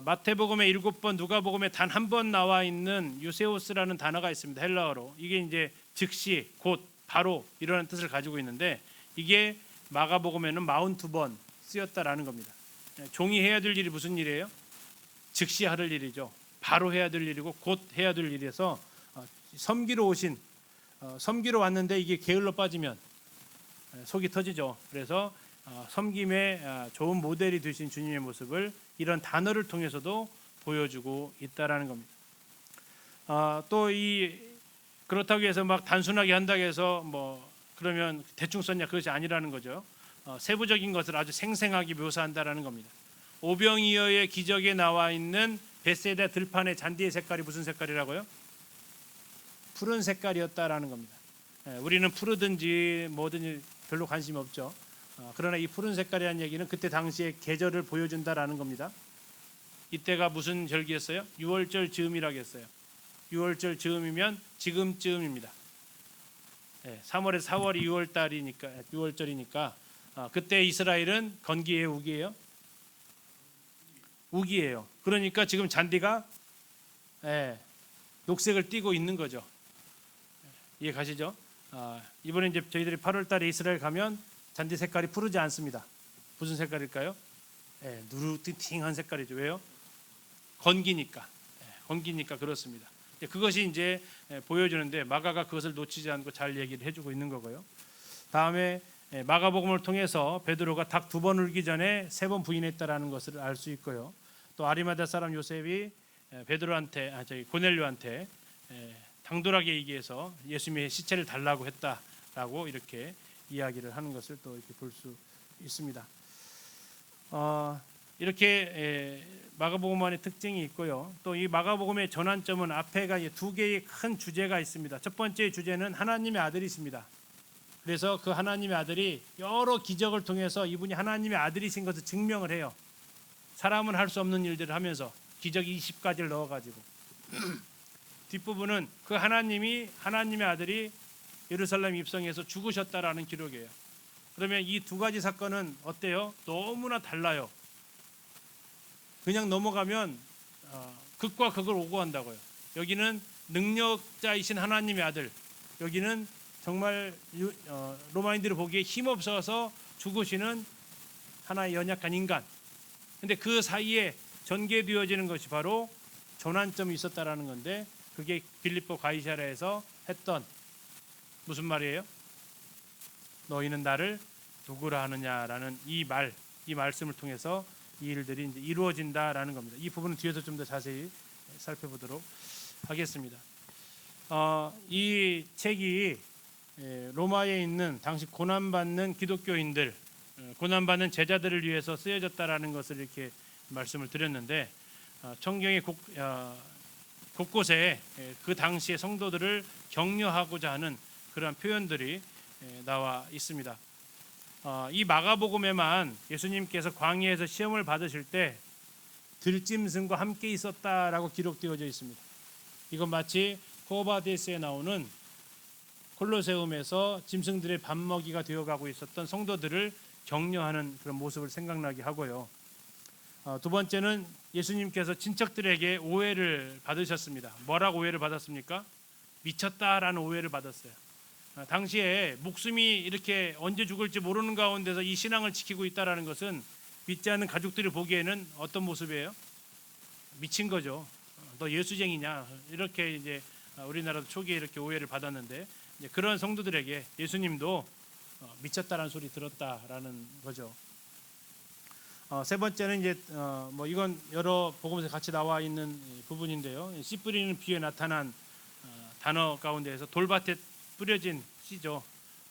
마태복음에 7번, 누가복음에 단 한 번 나와 있는 유세오스라는 단어가 있습니다. 헬라어로. 이게 이제 즉시, 곧, 바로 이런 뜻을 가지고 있는데 이게 마가복음에는 42번 쓰였다라는 겁니다. 종이 해야 될 일이 무슨 일이에요? 즉시 할 일이죠. 바로 해야 될 일이고 곧 해야 될 일이어서 섬기러 왔는데 이게 게을러 빠지면 속이 터지죠. 그래서 섬김의 좋은 모델이 되신 주님의 모습을 이런 단어를 통해서도 보여주고 있다라는 겁니다. 또 그렇다고 해서 막 단순하게 한다고 해서 뭐 그러면 대충 썼냐 그것이 아니라는 거죠. 세부적인 것을 아주 생생하게 묘사한다라는 겁니다. 오병이어의 기적에 나와 있는 벳세다 들판의 잔디의 색깔이 무슨 색깔이라고요? 푸른 색깔이었다라는 겁니다. 우리는 푸르든지 뭐든지 별로 관심이 없죠. 그러나 이 푸른 색깔이라는 얘기는 그때 당시의 계절을 보여준다라는 겁니다. 이때가 무슨 절기였어요? 6월절 즈음이라고 했어요. 6월절 즈음이면 지금쯤입니다. 3월에서 4월이 6월달이니까 6월절이니까 그때 이스라엘은 건기예요, 우기예요? 우기예요. 그러니까 지금 잔디가 녹색을 띠고 있는 거죠. 이해 가시죠? 이번에 이제 저희들이 8월달에 이스라엘 가면 잔디 색깔이 푸르지 않습니다. 무슨 색깔일까요? 누르팅팅한 색깔이죠. 왜요? 건기니까. 건기니까 그렇습니다. 그것이 이제 보여주는데 마가가 그것을 놓치지 않고 잘 얘기를 해주고 있는 거고요. 다음에 마가복음을 통해서 베드로가 닭 2번 울기 전에 3번 부인했다라는 것을 알 수 있고요. 또 아리마다 사람 요셉이 고넬료한테 당돌하게 얘기해서 예수님의 시체를 달라고 했다라고 이렇게 이야기를 하는 것을 또 이렇게 볼 수 있습니다. 이렇게 마가복음만의 특징이 있고요. 또 이 마가복음의 전환점은 앞에가 2개의 큰 주제가 있습니다. 첫 번째 주제는 하나님의 아들이십니다. 그래서 그 하나님의 아들이 여러 기적을 통해서 이분이 하나님의 아들이신 것을 증명을 해요. 사람은 할 수 없는 일들을 하면서 기적 20가지를 넣어가지고 뒷부분은 그 하나님의 아들이 예루살렘 입성해서 죽으셨다라는 기록이에요. 그러면 이 2가지 사건은 어때요? 너무나 달라요. 그냥 넘어가면 극과 극을 오고한다고요. 여기는 능력자이신 하나님의 아들, 여기는 정말 로마인들이 보기에 힘없어서 죽으시는 하나의 연약한 인간. 근데 그 사이에 전개되어지는 것이 바로 전환점이 있었다라는 건데, 그게 빌립보 가이사랴에서 했던 무슨 말이에요? 너희는 나를 누구라 하느냐라는 이 말씀을 통해서 이 일들이 이제 이루어진다라는 겁니다. 이 부분은 뒤에서 좀 더 자세히 살펴보도록 하겠습니다. 이 책이 로마에 있는 당시 고난받는 기독교인들, 고난받는 제자들을 위해서 쓰여졌다라는 것을 이렇게 말씀을 드렸는데, 성경의 곳곳에 그 당시의 성도들을 격려하고자 하는 그러한 표현들이 나와 있습니다. 이 마가복음에만 예수님께서 광야에서 시험을 받으실 때 들짐승과 함께 있었다라고 기록되어져 있습니다. 이건 마치 코바데스에 나오는 콜로세움에서 짐승들의 밥먹이가 되어가고 있었던 성도들을 격려하는 그런 모습을 생각나게 하고요. 2번째는 예수님께서 친척들에게 오해를 받으셨습니다. 뭐라고 오해를 받았습니까? 미쳤다라는 오해를 받았어요. 당시에 목숨이 이렇게 언제 죽을지 모르는 가운데서 이 신앙을 지키고 있다라는 것은 믿지 않는 가족들이 보기에는 어떤 모습이에요? 미친 거죠. 너 예수쟁이냐? 이렇게 이제 우리나라도 초기에 이렇게 오해를 받았는데, 이제 그런 성도들에게 예수님도 미쳤다라는 소리 들었다라는 거죠. 3번째는 이제 이건 여러 복음에서 같이 나와 있는 부분인데요. 씨 뿌리는 비유에 나타난 단어 가운데에서 돌밭에 뿌려진 씨죠.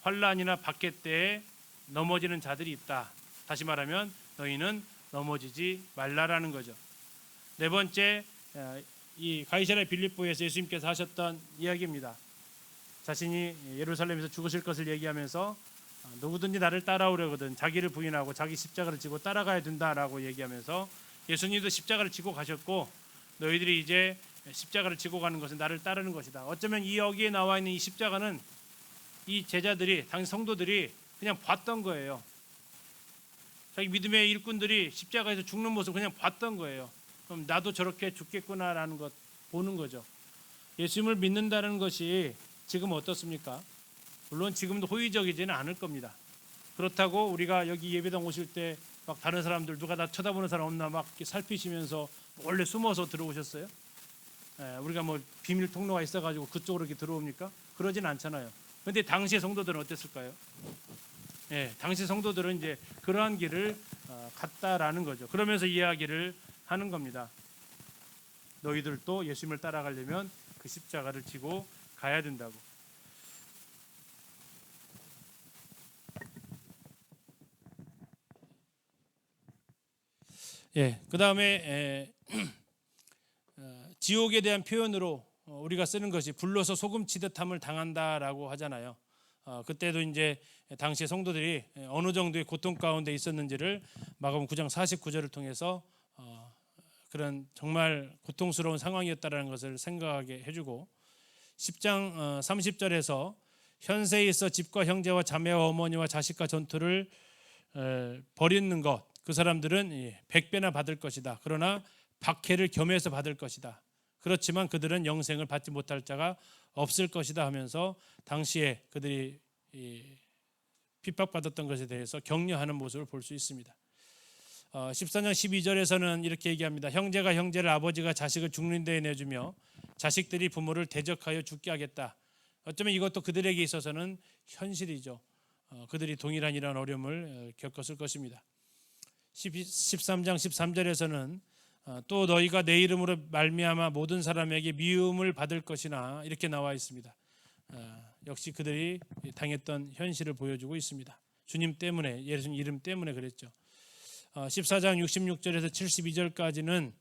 환난이나 박해 때에 넘어지는 자들이 있다. 다시 말하면 너희는 넘어지지 말라라는 거죠. 4번째, 이 가이사랴 빌립보에서 예수님께서 하셨던 이야기입니다. 자신이 예루살렘에서 죽으실 것을 얘기하면서 누구든지 나를 따라오려거든 자기를 부인하고 자기 십자가를 지고 따라가야 된다라고 얘기하면서, 예수님도 십자가를 지고 가셨고 너희들이 이제 십자가를 지고 가는 것은 나를 따르는 것이다. 어쩌면 이 여기에 나와 있는 이 십자가는 이 제자들이, 당시 성도들이 그냥 봤던 거예요. 자기 믿음의 일꾼들이 십자가에서 죽는 모습을 그냥 봤던 거예요. 그럼 나도 저렇게 죽겠구나라는 것 보는 거죠. 예수님을 믿는다는 것이 지금 어떻습니까? 물론 지금도 호의적이지는 않을 겁니다. 그렇다고 우리가 여기 예배당 오실 때 막 다른 사람들 누가 나 쳐다보는 사람 없나 막 이렇게 살피시면서 원래 숨어서 들어오셨어요? 우리가 뭐 비밀 통로가 있어가지고 그쪽으로 이렇게 들어옵니까? 그러진 않잖아요. 그런데 당시의 성도들은 어땠을까요? 당시 성도들은 이제 그러한 길을 갔다라는 거죠. 그러면서 이야기를 하는 겁니다. 너희들도 예수님을 따라가려면 그 십자가를 지고 가야 된다고. 그 다음에 지옥에 대한 표현으로 우리가 쓰는 것이 불러서 소금 치듯함을 당한다라고 하잖아요. 그때도 이제 당시의 성도들이 어느 정도의 고통 가운데 있었는지를 마가복음 9장 49절을 통해서 그런 정말 고통스러운 상황이었다라는 것을 생각하게 해주고, 10장 30절에서 현세에 있어 집과 형제와 자매와 어머니와 자식과 전투를 벌이는 것, 그 사람들은 100배나 받을 것이다. 그러나 박해를 겸해서 받을 것이다. 그렇지만 그들은 영생을 받지 못할 자가 없을 것이다 하면서 당시에 그들이 핍박받았던 것에 대해서 격려하는 모습을 볼 수 있습니다. 14장 12절에서는 이렇게 얘기합니다. 형제가 형제를, 아버지가 자식을 죽는 데에 내주며 자식들이 부모를 대적하여 죽게 하겠다. 어쩌면 이것도 그들에게 있어서는 현실이죠. 그들이 동일한 이런 어려움을 겪었을 것입니다. 13장 13절에서는 또 너희가 내 이름으로 말미암아 모든 사람에게 미움을 받을 것이나 이렇게 나와 있습니다. 역시 그들이 당했던 현실을 보여주고 있습니다. 주님 때문에, 예수님 이름 때문에 그랬죠. 14장 66절에서 72절까지는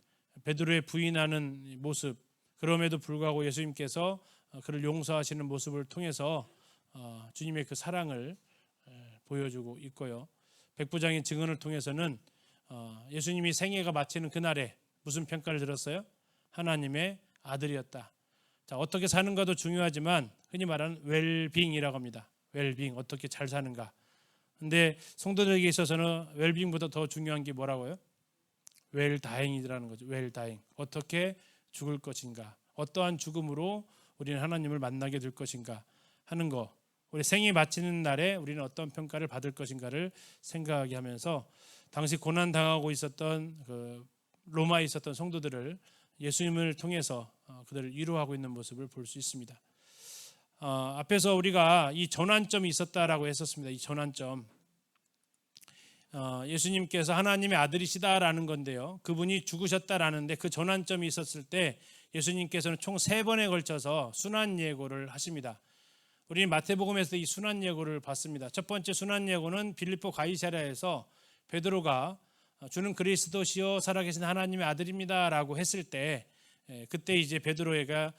베드로의 부인하는 모습, 그럼에도 불구하고 예수님께서 그를 용서하시는 모습을 통해서 주님의 그 사랑을 보여주고 있고요. 백부장의 증언을 통해서는 예수님이 생애가 마치는 그날에 무슨 평가를 들었어요? 하나님의 아들이었다. 자, 어떻게 사는가도 중요하지만 흔히 말하는 웰빙이라고 합니다. 웰빙, 어떻게 잘 사는가. 근데 성도들에게 있어서는 웰빙보다 더 중요한 게 뭐라고요? 웰다잉이라는 거죠. 웰다잉. 어떻게 죽을 것인가, 어떠한 죽음으로 우리는 하나님을 만나게 될 것인가 하는 거, 우리 생이 마치는 날에 우리는 어떤 평가를 받을 것인가를 생각하게 하면서 당시 고난 당하고 있었던 그 로마에 있었던 성도들을 예수님을 통해서 그들을 위로하고 있는 모습을 볼 수 있습니다. 앞에서 우리가 이 전환점이 있었다라고 했었습니다. 이 전환점, 예수님께서 하나님의 아들이시다라는 건데요, 그분이 죽으셨다라는데 그 전환점이 있었을 때 예수님께서는 총 3번에 걸쳐서 순환 예고를 하십니다. 우리는 마태복음에서 이 순환 예고를 봤습니다. 첫 번째 순환 예고는 빌립보 가이사랴에서 베드로가 주는 그리스도시요 살아계신 하나님의 아들입니다라고 했을 때, 그때 이제 베드로가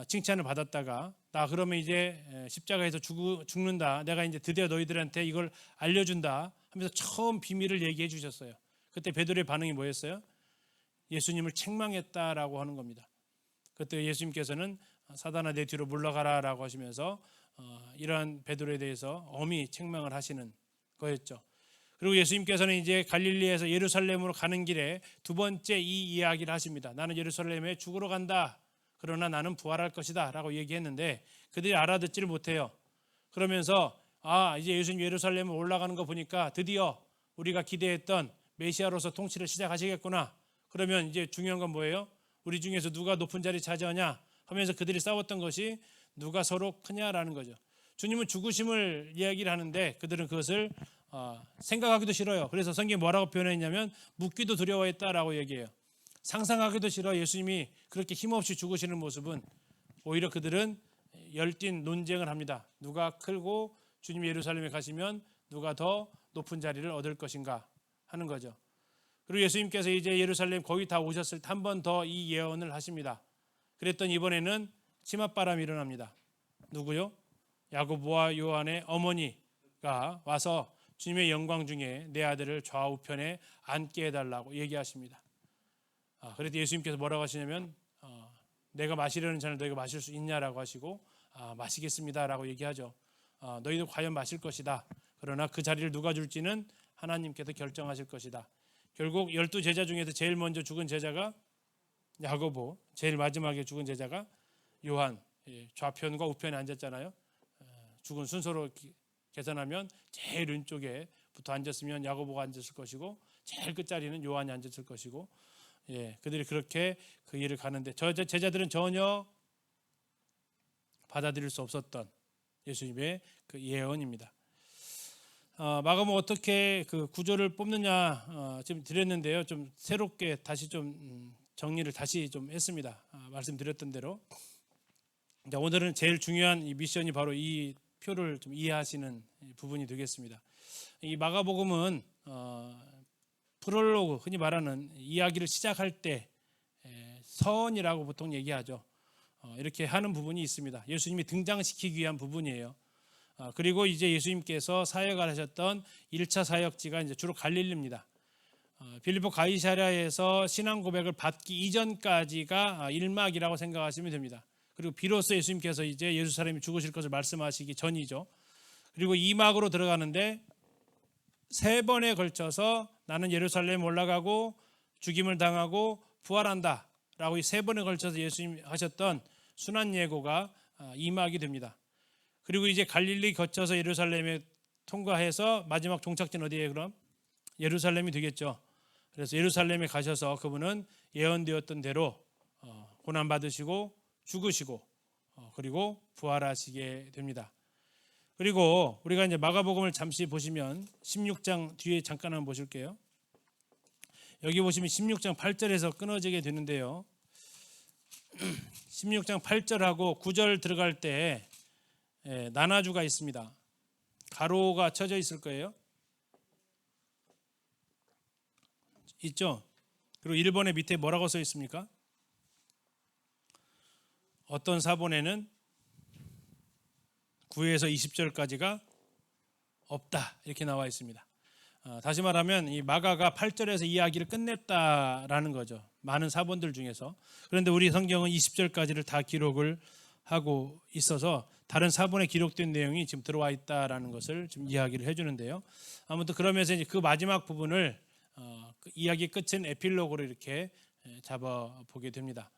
칭찬을 받았다가 나 그러면 이제 십자가에서 죽는다, 내가 이제 드디어 너희들한테 이걸 알려준다 하면서 처음 비밀을 얘기해 주셨어요. 그때 베드로의 반응이 뭐였어요? 예수님을 책망했다라고 하는 겁니다. 그때 예수님께서는 사단아 내 뒤로 물러가라라고 하시면서 이러한 베드로에 대해서 엄히 책망을 하시는 거였죠. 그리고 예수님께서는 이제 갈릴리에서 예루살렘으로 가는 길에 두 번째 이 이야기를 하십니다. 나는 예루살렘에 죽으러 간다. 그러나 나는 부활할 것이다 라고 얘기했는데 그들이 알아듣지를 못해요. 그러면서 이제 예수님 예루살렘에 올라가는 거 보니까 드디어 우리가 기대했던 메시아로서 통치를 시작하시겠구나. 그러면 이제 중요한 건 뭐예요? 우리 중에서 누가 높은 자리 차지하냐 하면서 그들이 싸웠던 것이 누가 서로 크냐라는 거죠. 주님은 죽으심을 이야기를 하는데 그들은 그것을 생각하기도 싫어요. 그래서 성경이 뭐라고 표현했냐면 묻기도 두려워했다라고 얘기해요. 상상하기도 싫어. 예수님이 그렇게 힘없이 죽으시는 모습은. 오히려 그들은 열띤 논쟁을 합니다. 누가 크고 주님이 예루살렘에 가시면 누가 더 높은 자리를 얻을 것인가 하는 거죠. 그리고 예수님께서 이제 예루살렘 거의 다 오셨을 때 한 번 더 이 예언을 하십니다. 그랬더니 이번에는 치맛바람이 일어납니다. 누구요? 야고보와 요한의 어머니가 와서 주님의 영광 중에 내 아들을 좌우편에 앉게 해달라고 얘기하십니다. 그래도 예수님께서 뭐라고 하시냐면 내가 마시려는 잔을 너희가 마실 수 있냐라고 하시고 마시겠습니다라고 얘기하죠. 너희도 과연 마실 것이다. 그러나 그 자리를 누가 줄지는 하나님께서 결정하실 것이다. 결국 12제자 중에서 제일 먼저 죽은 제자가 야고보, 제일 마지막에 죽은 제자가 요한, 좌편과 우편에 앉았잖아요. 죽은 순서로 계산하면 제일 왼쪽에 붙어 앉았으면 야고보가 앉았을 것이고 제일 끝자리는 요한이 앉았을 것이고, 그들이 그렇게 그 일을 가는데 저 제자들은 전혀 받아들일 수 없었던 예수님의 그 예언입니다. 마가복음 어떻게 그 구조를 뽑느냐 지금 드렸는데요. 좀 새롭게 다시 좀 정리를 다시 좀 했습니다. 말씀드렸던 대로. 오늘은 제일 중요한 이 미션이 바로 이 표를 좀 이해하시는 부분이 되겠습니다. 이 마가복음은 프롤로그, 흔히 말하는 이야기를 시작할 때 서원이라고 보통 얘기하죠. 이렇게 하는 부분이 있습니다. 예수님이 등장시키기 위한 부분이에요. 그리고 이제 예수님께서 사역을 하셨던 1차 사역지가 이제 주로 갈릴리입니다. 빌립보 가이사랴에서 신앙 고백을 받기 이전까지가 1막이라고 생각하시면 됩니다. 그리고 비로소 예수님께서 이제 예루살렘이 죽으실 것을 말씀하시기 전이죠. 그리고 2막으로 들어가는데 3번에 걸쳐서 나는 예루살렘 올라가고 죽임을 당하고 부활한다 라고 이 3번에 걸쳐서 예수님이 하셨던 순환 예고가 2막이 됩니다. 그리고 이제 갈릴리 거쳐서 예루살렘에 통과해서 마지막 종착지는 어디예요? 그럼 예루살렘이 되겠죠. 그래서 예루살렘에 가셔서 그분은 예언되었던 대로 고난 받으시고 죽으시고 그리고 부활하시게 됩니다. 그리고 우리가 이제 마가복음을 잠시 보시면 16장 뒤에 잠깐 한번 보실게요. 여기 보시면 16장 8절에서 끊어지게 되는데요. 16장 8절하고 9절 들어갈 때 나나주가 있습니다. 가로가 쳐져 있을 거예요. 있죠? 그리고 1번의 밑에 뭐라고 써 있습니까? 어떤 사본에는 9에서 20절까지가 없다 이렇게 나와 있습니다. 다시 말하면 이 마가가 8절에서 이야기를 끝냈다라는 거죠. 많은 사본들 중에서. 그런데 우리 성경은 20절까지를 다 기록을 하고 있어서 다른 사본에 기록된 내용이 지금 들어와 있다라는 것을 지금 이야기를 해주는데요. 아무튼 그러면서 이제 그 마지막 부분을 그 이야기 끝은 에필로그로 이렇게 잡아 보게 됩니다.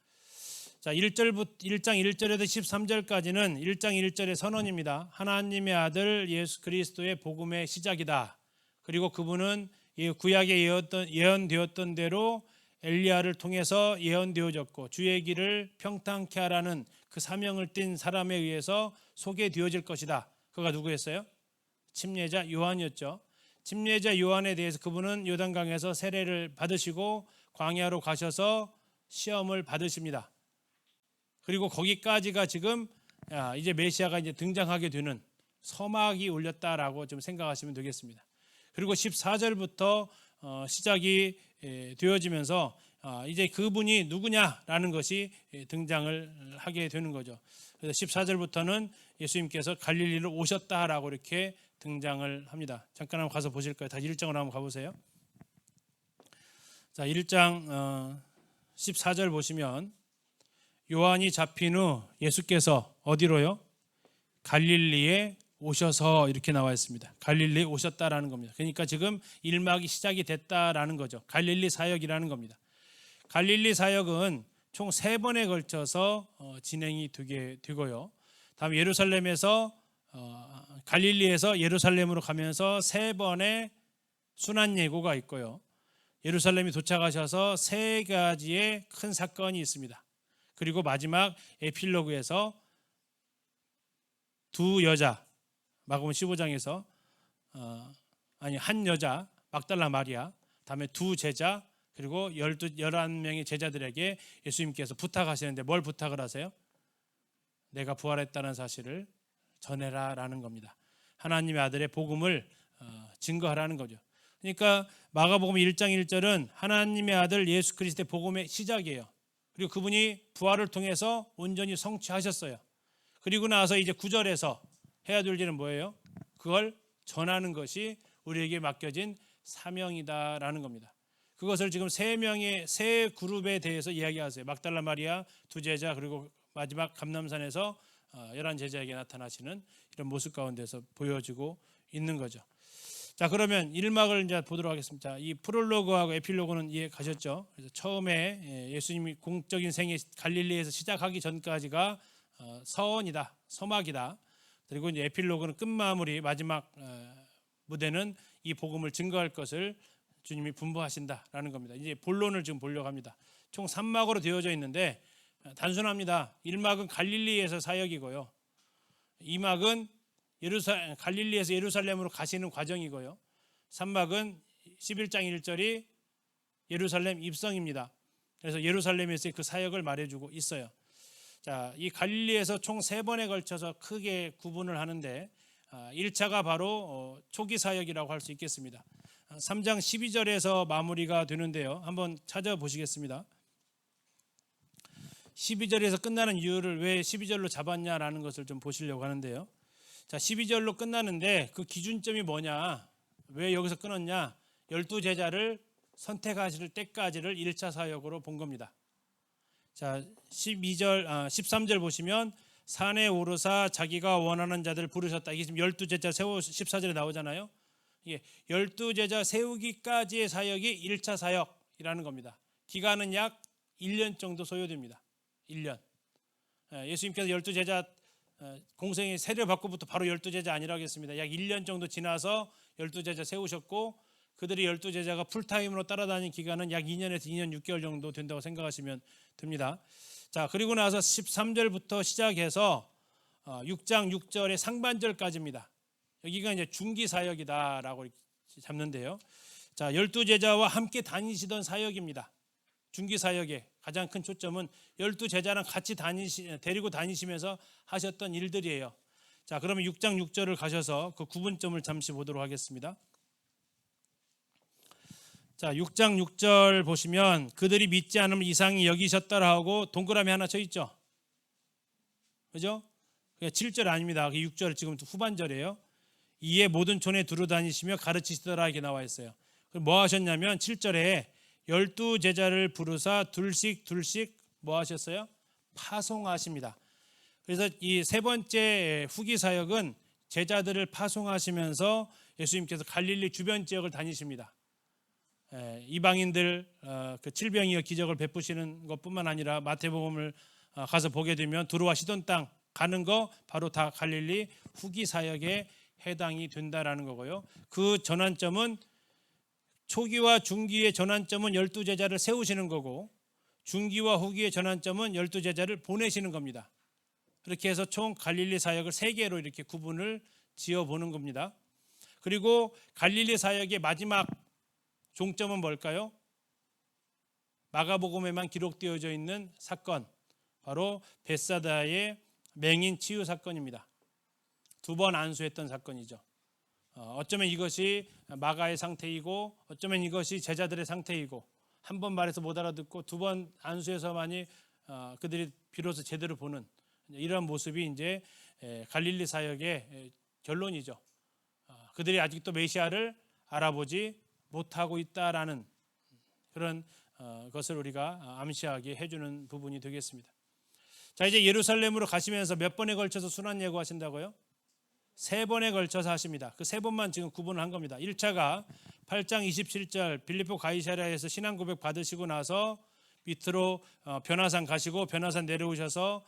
자, 1장 1절에서 13절까지는 1장 1절의 선언입니다. 하나님의 아들 예수 그리스도의 복음의 시작이다. 그리고 그분은 구약에 예언되었던 대로 엘리야를 통해서 예언되어졌고 주의 길을 평탄케 하라는 그 사명을 띤 사람에 의해서 소개되어질 것이다. 그가 누구였어요? 침례자 요한이었죠. 침례자 요한에 대해서 그분은 요단강에서 세례를 받으시고 광야로 가셔서 시험을 받으십니다. 그리고 거기까지가 지금 이제 메시아가 이제 등장하게 되는 서막이 올렸다라고 좀 생각하시면 되겠습니다. 그리고 14절부터 시작이 되어지면서 이제 그분이 누구냐라는 것이 등장을 하게 되는 거죠. 그래서 14절부터는 예수님께서 갈릴리로 오셨다라고 이렇게 등장을 합니다. 잠깐 한번 가서 보실까요? 다시 1장으로 한번 가보세요. 자, 1장 14절 보시면 요한이 잡힌 후 예수께서 어디로요? 갈릴리에 오셔서 이렇게 나와 있습니다. 갈릴리에 오셨다라는 겁니다. 그러니까 지금 일막이 시작이 됐다라는 거죠. 갈릴리 사역이라는 겁니다. 갈릴리 사역은 총 3번에 걸쳐서 진행이 되게 되고요. 다음 예루살렘에서 갈릴리에서 예루살렘으로 가면서 3번의 순환 예고가 있고요. 예루살렘이 도착하셔서 3가지의 큰 사건이 있습니다. 그리고 마지막 에필로그에서 두 여자 마가복음 15장에서 한 여자 막달라 마리아, 다음에 두 제자, 그리고 11명의 제자들에게 예수님께서 부탁하시는데 뭘 부탁을 하세요? 내가 부활했다는 사실을 전해라라는 겁니다. 하나님의 아들의 복음을 증거하라는 거죠. 그러니까 마가복음 1장 1절은 하나님의 아들 예수 그리스도의 복음의 시작이에요. 그리고 그분이 부활을 통해서 온전히 성취하셨어요. 그리고 나서 이제 9절에서 해야 될 일은 뭐예요? 그걸 전하는 것이 우리에게 맡겨진 사명이다라는 겁니다. 그것을 지금 3명의 세 그룹에 대해서 이야기하세요. 막달라 마리아, 두 제자, 그리고 마지막 감람산에서 11제자에게 나타나시는 이런 모습 가운데서 보여지고 있는 거죠. 자, 그러면 1막을 이제 보도록 하겠습니다. 자, 이 프롤로그하고 에필로그는 이해 가셨죠? 그래서 처음에 예수님이 공적인 생애 갈릴리에서 시작하기 전까지가 서원이다, 서막이다. 그리고 이제 에필로그는 끝마무리 마지막 무대는 이 복음을 증거할 것을 주님이 분부하신다라는 겁니다. 이제 본론을 지금 보려고 합니다. 총 3막으로 되어져 있는데 단순합니다. 1막은 갈릴리에서 사역이고요. 2막은 갈릴리에서 예루살렘으로 가시는 과정이고요. 3막은 11장 1절이 예루살렘 입성입니다. 그래서 예루살렘에서의 그 사역을 말해주고 있어요. 자, 이 갈릴리에서 총 3번에 걸쳐서 크게 구분을 하는데 1차가 바로 초기 사역이라고 할 수 있겠습니다. 3장 12절에서 마무리가 되는데요. 한번 찾아보시겠습니다. 12절에서 끝나는 이유를 왜 12절로 잡았냐라는 것을 좀 보시려고 하는데요. 자, 12절로 끝나는데 그 기준점이 뭐냐? 왜 여기서 끊었냐? 12제자를 선택하실 때까지를 1차 사역으로 본 겁니다. 자, 13절 보시면 산에 오르사 자기가 원하는 자들을 부르셨다. 이게 지금 12제자 세워 14절에 나오잖아요. 이게 12제자 세우기까지의 사역이 1차 사역이라는 겁니다. 기간은 약 1년 정도 소요됩니다. 1년. 예수님께서 12제자 공생의 세례 받고부터 바로 12제자 아니라고 했습니다. 약 1년 정도 지나서 12제자 세우셨고 그들이 12제자가 풀타임으로 따라다닌 기간은 약 2년에서 2년 6개월 정도 된다고 생각하시면 됩니다. 자, 그리고 나서 13절부터 시작해서 6장 6절의 상반절까지입니다. 여기가 이제 중기 사역이다라고 잡는데요. 자, 12제자와 함께 다니시던 사역입니다. 중기 사역의 가장 큰 초점은 12제자랑 같이 데리고 다니시면서 하셨던 일들이에요. 자, 그러면 6장 6절을 가셔서 그 구분점을 잠시 보도록 하겠습니다. 자, 6장 6절 보시면 그들이 믿지 않음을 이상히 여기셨더라 하고 동그라미 하나 쳐 있죠. 그죠? 7절 아닙니다. 6절 지금 후반절이에요. 이에 모든 촌에 두루 다니시며 가르치시더라 이렇게 나와 있어요. 그럼 뭐 하셨냐면 7절에 12제자를 부르사 둘씩 뭐 하셨어요? 파송하십니다. 그래서 이 세 번째 후기 사역은 제자들을 파송하시면서 예수님께서 갈릴리 주변 지역을 다니십니다. 이방인들 그 질병이여 기적을 베푸시는 것뿐만 아니라 마태복음을 가서 보게 되면 두루와 시돈 땅 가는 거 바로 다 갈릴리 후기 사역에 해당이 된다라는 거고요. 그 전환점은 초기와 중기의 전환점은 12제자를 세우시는 거고 중기와 후기의 전환점은 12제자를 보내시는 겁니다. 그렇게 해서 총 갈릴리 사역을 3개로 이렇게 구분을 지어보는 겁니다. 그리고 갈릴리 사역의 마지막 종점은 뭘까요? 마가복음에만 기록되어져 있는 사건, 바로 벳사다의 맹인 치유 사건입니다. 2번 안수했던 사건이죠. 어쩌면 이것이 마가의 상태이고 어쩌면 이것이 제자들의 상태이고 한 번 말해서 못 알아듣고 2번 안수해서만이 그들이 비로소 제대로 보는 이런 모습이 이제 갈릴리 사역의 결론이죠. 그들이 아직도 메시아를 알아보지 못하고 있다라는 그런 것을 우리가 암시하게 해주는 부분이 되겠습니다. 자, 이제 예루살렘으로 가시면서 몇 번에 걸쳐서 순환 예고하신다고요? 3번에 걸쳐서 하십니다. 그 3번만 지금 구분을 한 겁니다. 1차가 8장 27절 빌립보 가이사랴에서 신앙 고백 받으시고 나서 밑으로 변화산 가시고 변화산 내려오셔서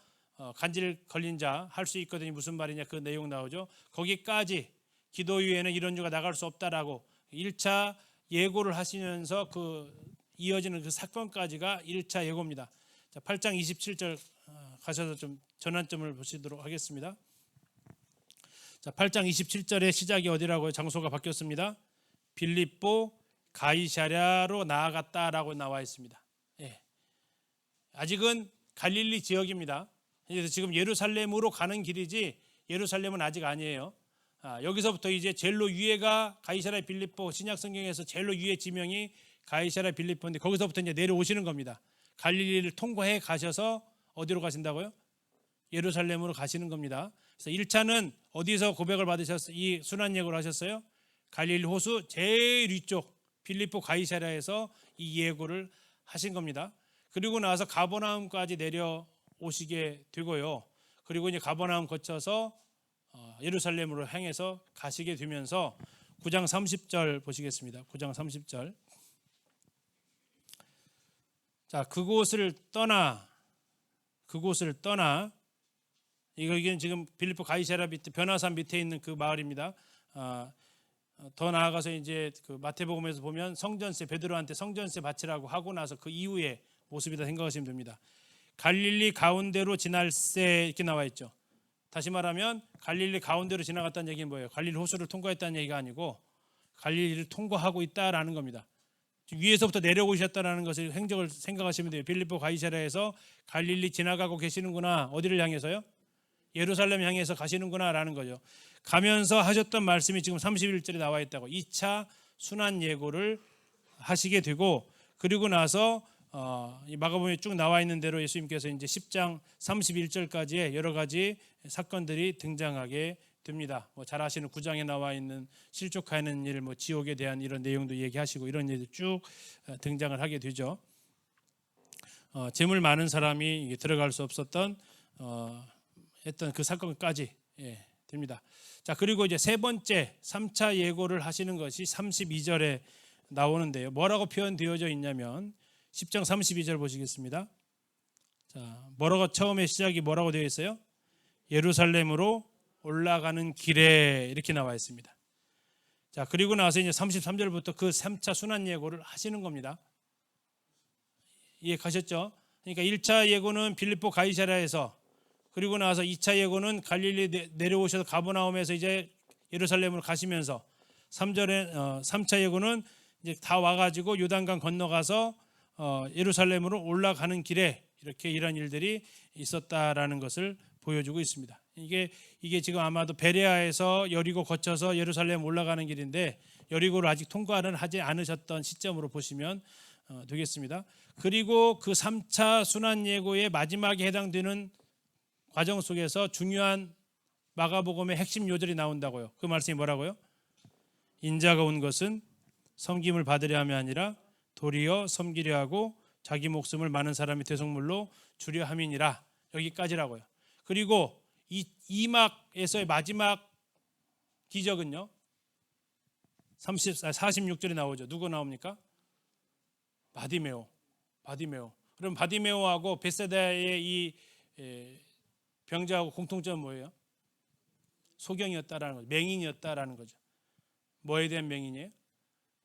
간질 걸린 자 할 수 있거든요. 무슨 말이냐 그 내용 나오죠. 거기까지 기도 위에는 이런 주가 나갈 수 없다라고 1차 예고를 하시면서 그 이어지는 그 사건까지가 1차 예고입니다. 자, 8장 27절 가셔서 좀 전환점을 보시도록 하겠습니다. 자, 8장 27절의 시작이 어디라고요? 장소가 바뀌었습니다. 빌립보 가이사랴로 나아갔다라고 나와 있습니다. 예. 아직은 갈릴리 지역입니다. 그래서 지금 예루살렘으로 가는 길이지 예루살렘은 아직 아니에요. 여기서부터 이제 제일로 위에가 가이사랴 빌립보, 신약 성경에서 제일로 위의 지명이 가이사랴 빌립보인데 거기서부터 이제 내려오시는 겁니다. 갈릴리를 통과해 가셔서 어디로 가신다고요? 예루살렘으로 가시는 겁니다. 그래서 1차는 어디서 고백을 받으셨어요? 이 순환 예고를 하셨어요? 갈릴리 호수 제일 위쪽 빌립보 가이사랴에서 이 예고를 하신 겁니다. 그리고 나서 가버나움까지 내려오시게 되고요. 그리고 이제 가버나움 거쳐서 예루살렘으로 향해서 가시게 되면서 9장 30절 보시겠습니다. 9장 30절. 자, 그곳을 떠나 이거는 지금 빌립보 가이사랴 밑에 변화산 밑에 있는 그 마을입니다. 더 나아가서 이제 그 마태복음에서 보면 성전세 베드로한테 성전세 바치라고 하고 나서 그 이후의 모습이다 생각하시면 됩니다. 갈릴리 가운데로 지날세 이렇게 나와 있죠. 다시 말하면 갈릴리 가운데로 지나갔다는 얘기는 뭐예요? 갈릴리 호수를 통과했다는 얘기가 아니고 갈릴리를 통과하고 있다라는 겁니다. 위에서부터 내려오셨다라는 것을 행적을 생각하시면 돼요. 빌립보 가이사랴에서 갈릴리 지나가고 계시는구나. 어디를 향해서요? 예루살렘 향해서 가시는구나라는 거죠. 가면서 하셨던 말씀이 지금 31절에 나와 있다고. 2차 순환 예고를 하시게 되고 그리고 나서 이 마가복음에 쭉 나와 있는 대로 예수님께서 이제 10장 31절까지의 여러 가지 사건들이 등장하게 됩니다. 뭐 잘 아시는 9장에 나와 있는 실족하는 일, 뭐 지옥에 대한 이런 내용도 얘기하시고 이런 일들 쭉 등장을 하게 되죠. 재물 많은 사람이 들어갈 수 없었던 했던 그 사건까지 됩니다. 자, 그리고 이제 세 번째 3차 예고를 하시는 것이 32절에 나오는데요. 뭐라고 표현되어져 있냐면 10장 32절 보시겠습니다. 자, 뭐라고 처음에 시작이 뭐라고 되어 있어요? 예루살렘으로 올라가는 길에 이렇게 나와 있습니다. 자, 자, 그리고 나서 이제 33절부터 그 3차 순환 예고를 하시는 겁니다. 이해 가셨죠? 그러니까 1차 예고는 빌립보 가이사랴에서, 그리고 나서 2차 예고는 갈릴리 내려오셔서 가버나움에서 이제 예루살렘으로 가시면서, 3차 예고는 이제 다 와가지고 요단강 건너가서 예루살렘으로 올라가는 길에 이렇게 이런 일들이 있었다라는 것을 보여주고 있습니다. 이게 지금 아마도 베레아에서 여리고 거쳐서 예루살렘 올라가는 길인데, 여리고를 아직 통과를 하지 않으셨던 시점으로 보시면 되겠습니다. 그리고 그 3차 순환 예고의 마지막에 해당되는 과정 속에서 중요한 마가복음의 핵심 요절이 나온다고요. 그 말씀이 뭐라고요? 인자가 온 것은 섬김을 받으려 함이 아니라 도리어 섬기려 하고 자기 목숨을 많은 사람의 대속물로 주려 함이니라. 여기까지라고요. 그리고 이 막에서의 마지막 기적은요, 46절에 나오죠. 누구 나옵니까? 바디메오. 그럼 바디메오하고 베세다의 이 병자하고 공통점은 뭐예요? 소경이었다라는 거죠. 맹인이었다라는 거죠. 뭐에 대한 맹인이에요?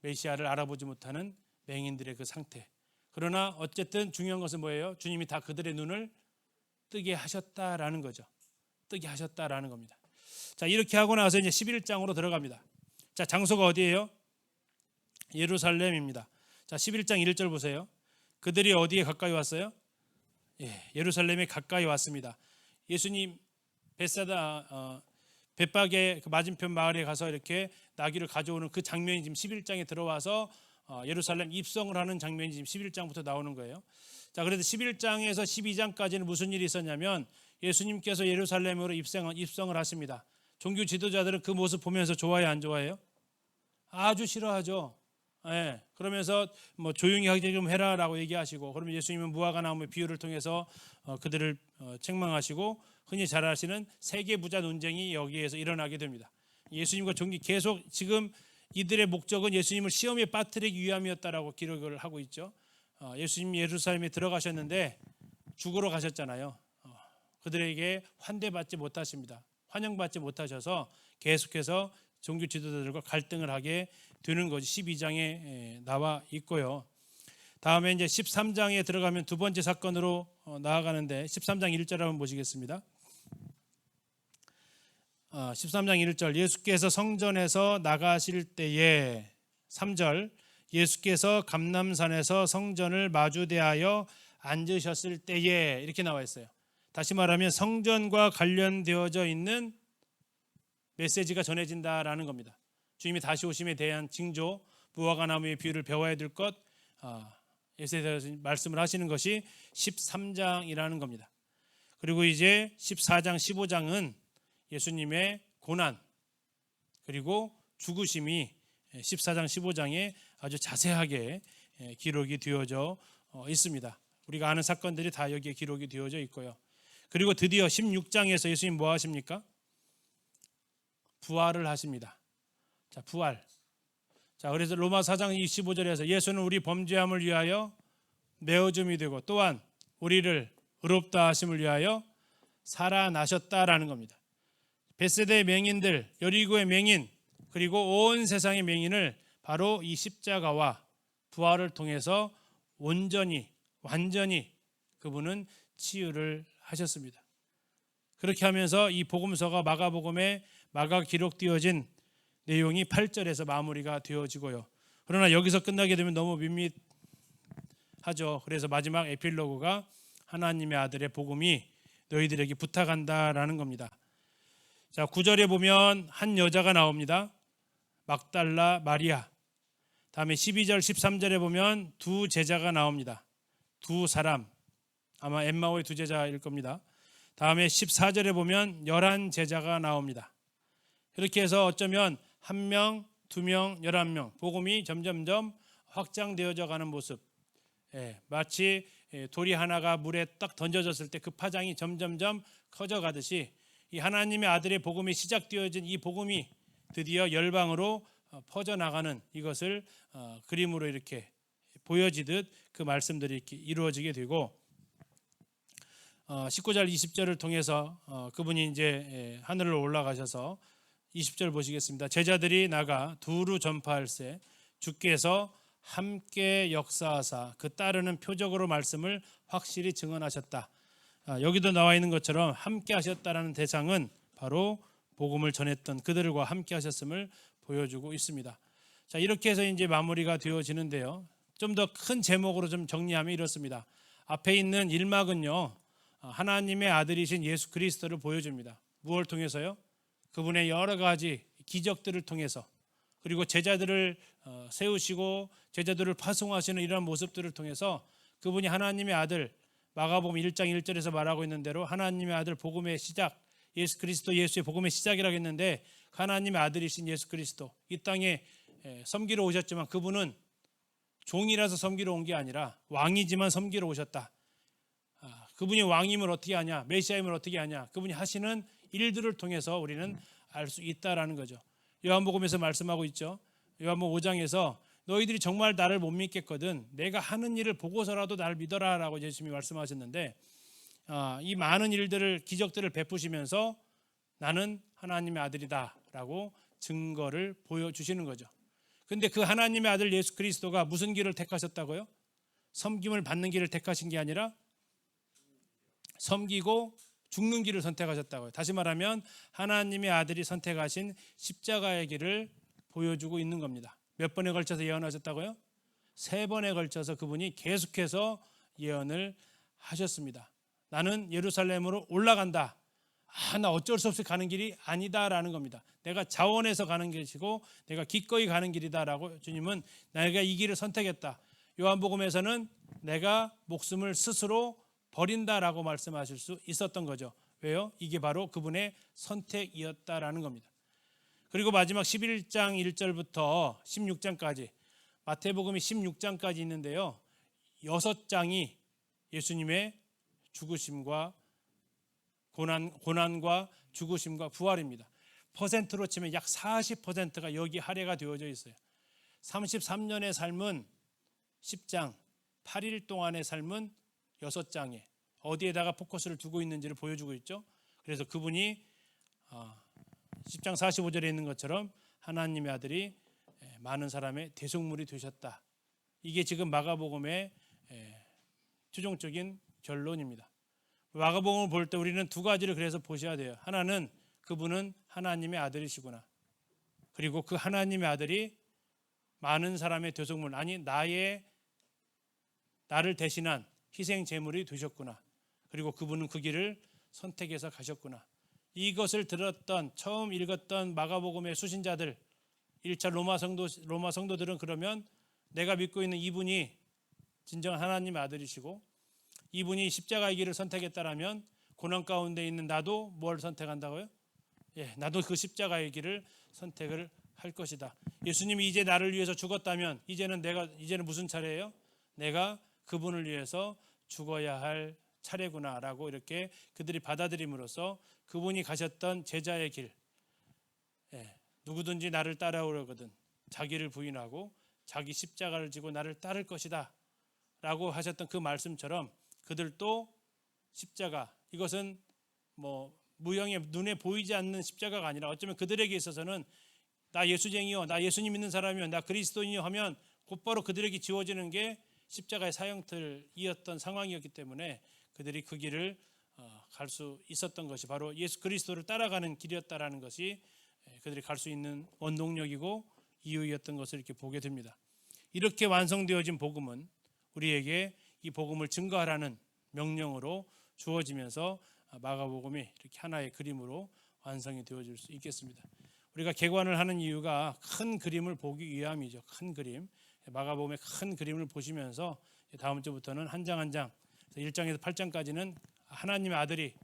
메시아를 알아보지 못하는 맹인들의 그 상태. 그러나 어쨌든 중요한 것은 뭐예요? 주님이 다 그들의 눈을 뜨게 하셨다라는 거죠. 뜨게 하셨다라는 겁니다. 자, 이렇게 하고 나서 이제 11장으로 들어갑니다. 자, 장소가 어디예요? 예루살렘입니다. 자, 11장 1절 보세요. 그들이 어디에 가까이 왔어요? 예루살렘에 가까이 왔습니다. 예수님 베사다 벳박의 그 맞은편 마을에 가서 이렇게 나귀를 가져오는 그 장면이 지금 11장에 들어와서 예루살렘 입성을 하는 장면이 지금 11장부터 나오는 거예요. 자, 그래서 11장에서 12장까지는 무슨 일이 있었냐면, 예수님께서 예루살렘으로 입성을 하십니다. 종교 지도자들은 그 모습 보면서 좋아해요, 안 좋아해요? 아주 싫어하죠. 그러면서 뭐 조용히 하게 좀 해라라고 얘기하시고, 그러면 예수님은 무화과 나무의 비유를 통해서 그들을 책망하시고, 흔히 잘 아시는 세계 부자 논쟁이 여기에서 일어나게 됩니다. 예수님과 종교 계속 지금 이들의 목적은 예수님을 시험에 빠뜨리기 위함이었다라고 기록을 하고 있죠. 예수님이 예루살렘에 들어가셨는데 죽으러 가셨잖아요. 그들에게 환대받지 못하십니다. 환영받지 못하셔서 계속해서 종교 지도자들과 갈등을 하게 되는 것이 12장에 나와 있고요. 다음에 이제 13장에 들어가면 두 번째 사건으로 나아가는데, 13장 1절 한번 보시겠습니다. 13장 1절, 예수께서 성전에서 나가실 때에, 3절, 예수께서 감람산에서 성전을 마주대하여 앉으셨을 때에, 이렇게 나와 있어요. 다시 말하면 성전과 관련되어져 있는 메시지가 전해진다라는 겁니다. 주님이 다시 오심에 대한 징조, 무화과 나무의 비유를 배워야 될 것, 예수에 대해서 말씀을 하시는 것이 13장이라는 겁니다. 그리고 이제 14장, 15장은 예수님의 고난 그리고 죽으심이 14장, 15장에 아주 자세하게 기록이 되어져 있습니다. 우리가 아는 사건들이 다 여기에 기록이 되어져 있고요. 그리고 드디어 16장에서 예수님 뭐 하십니까? 부활을 하십니다. 자, 부활. 자, 그래서 로마 4장 25절에서 예수는 우리 범죄함을 위하여 내어줌이 되고 또한 우리를 의롭다 하심을 위하여 살아나셨다라는 겁니다. 벳세다의 맹인들, 여리고의 맹인, 그리고 온 세상의 맹인을 바로 이 십자가와 부활을 통해서 온전히, 완전히 그분은 치유를 하셨습니다. 그렇게 하면서 이 복음서가 마가복음에 마가 기록되어진 내용이 8절에서 마무리가 되어지고요. 그러나 여기서 끝나게 되면 너무 밋밋하죠. 그래서 마지막 에필로그가 하나님의 아들의 복음이 너희들에게 부탁한다라는 겁니다. 자, 9절에 보면 한 여자가 나옵니다. 막달라 마리아. 다음에 12절, 13절에 보면 두 제자가 나옵니다. 두 사람. 아마 엠마오의 두 제자일 겁니다. 다음에 14절에 보면 11제자가 나옵니다. 이렇게 해서 어쩌면 1명, 2명, 11명 복음이 점점점 확장되어져 가는 모습. 마치 돌이 하나가 물에 딱 던져졌을 때 그 파장이 점점점 커져가듯이 이 하나님의 아들의 복음이 시작되어진 이 복음이 드디어 열방으로 퍼져나가는 이것을 그림으로 이렇게 보여지듯 그 말씀들이 이렇게 이루어지게 되고, 19절 20절을 통해서 그분이 이제 하늘로 올라가셔서 20절 보시겠습니다. 제자들이 나가 두루 전파할세 주께서 함께 역사하사 그 따르는 표적으로 말씀을 확실히 증언하셨다. 여기도 나와 있는 것처럼 함께 하셨다라는 대상은 바로 복음을 전했던 그들과 함께 하셨음을 보여주고 있습니다. 자, 이렇게 해서 이제 마무리가 되어지는데요. 좀 더 큰 제목으로 좀 정리하면 이렇습니다. 앞에 있는 1막은요, 하나님의 아들이신 예수 그리스도를 보여줍니다. 무엇을 통해서요? 그분의 여러 가지 기적들을 통해서, 그리고 제자들을 세우시고 제자들을 파송하시는 이러한 모습들을 통해서 그분이 하나님의 아들, 마가복음 1장 1절에서 말하고 있는 대로 하나님의 아들 복음의 시작, 예수 그리스도 예수의 복음의 시작이라고 했는데, 하나님의 아들이신 예수 그리스도 이 땅에 섬기러 오셨지만 그분은 종이라서 섬기러 온 게 아니라 왕이지만 섬기러 오셨다. 그분이 왕임을 어떻게 하냐, 메시아임을 어떻게 하냐, 그분이 하시는 일들을 통해서 우리는 알 수 있다라는 거죠. 요한복음에서 말씀하고 있죠. 요한복음 5장에서 너희들이 정말 나를 못 믿겠거든 내가 하는 일을 보고서라도 나를 믿어라라고 예수님이 말씀하셨는데, 이 많은 일들을 기적들을 베푸시면서 나는 하나님의 아들이다라고 증거를 보여주시는 거죠. 근데 그 하나님의 아들 예수 그리스도가 무슨 길을 택하셨다고요? 섬김을 받는 길을 택하신 게 아니라 섬기고 죽는 길을 선택하셨다고요. 다시 말하면 하나님의 아들이 선택하신 십자가의 길을 보여주고 있는 겁니다. 몇 번에 걸쳐서 예언하셨다고요? 3번에 걸쳐서 그분이 계속해서 예언을 하셨습니다. 나는 예루살렘으로 올라간다. 나 어쩔 수 없이 가는 길이 아니다라는 겁니다. 내가 자원해서 가는 것이고 내가 기꺼이 가는 길이다라고 주님은 내가 이 길을 선택했다. 요한복음에서는 내가 목숨을 스스로 버린다라고 말씀하실 수 있었던 거죠. 왜요? 이게 바로 그분의 선택이었다라는 겁니다. 그리고 마지막 11장 1절부터 16장까지 마태복음이 16장까지 있는데요. 6장이 예수님의 죽으심과 고난과 죽으심과 부활입니다. 퍼센트로 치면 약 40%가 여기 할애가 되어져 있어요. 33년의 삶은 10장, 8일 동안의 삶은 6장에 어디에다가 포커스를 두고 있는지를 보여주고 있죠. 그래서 그분이 10장 45절에 있는 것처럼 하나님의 아들이 많은 사람의 대속물이 되셨다. 이게 지금 마가복음의 최종적인 결론입니다. 마가복음을 볼 때 우리는 두 가지를 그래서 보셔야 돼요. 하나는 그분은 하나님의 아들이시구나. 그리고 그 하나님의 아들이 많은 사람의 대속물, 아니 나를 대신한 희생 제물이 되셨구나. 그리고 그분은 그 길을 선택해서 가셨구나. 이것을 들었던 처음 읽었던 마가복음의 수신자들, 1차 로마 성도들은 그러면 내가 믿고 있는 이분이 진정한 하나님의 아들이시고 이분이 십자가의 길을 선택했다라면 고난 가운데 있는 나도 뭘 선택한다고요? 나도 그 십자가의 길을 선택을 할 것이다. 예수님이 이제 나를 위해서 죽었다면 이제는 무슨 차례예요? 내가 그분을 위해서 죽어야 할 차례구나라고 이렇게 그들이 받아들임으로써 그분이 가셨던 제자의 길, 누구든지 나를 따라오려거든 자기를 부인하고 자기 십자가를 지고 나를 따를 것이다 라고 하셨던 그 말씀처럼 그들도 십자가, 이것은 무형의 눈에 보이지 않는 십자가가 아니라 어쩌면 그들에게 있어서는 나 예수쟁이요, 나 예수님 믿는 사람이요, 나 그리스도인이요 하면 곧바로 그들에게 지워지는 게 십자가의 사형틀이었던 상황이었기 때문에 그들이 그 길을 갈 수 있었던 것이 바로 예수 그리스도를 따라가는 길이었다라는 것이 그들이 갈 수 있는 원동력이고 이유였던 것을 이렇게 보게 됩니다. 이렇게 완성되어진 복음은 우리에게 이 복음을 증거하라는 명령으로 주어지면서 마가복음이 이렇게 하나의 그림으로 완성이 되어질 수 있겠습니다. 우리가 개관을 하는 이유가 큰 그림을 보기 위함이죠. 큰 그림. 마가복음의 큰 그림을 보시면서 다음 주부터는 한 장 한 장 1장에서 8장까지는 하나님의 아들이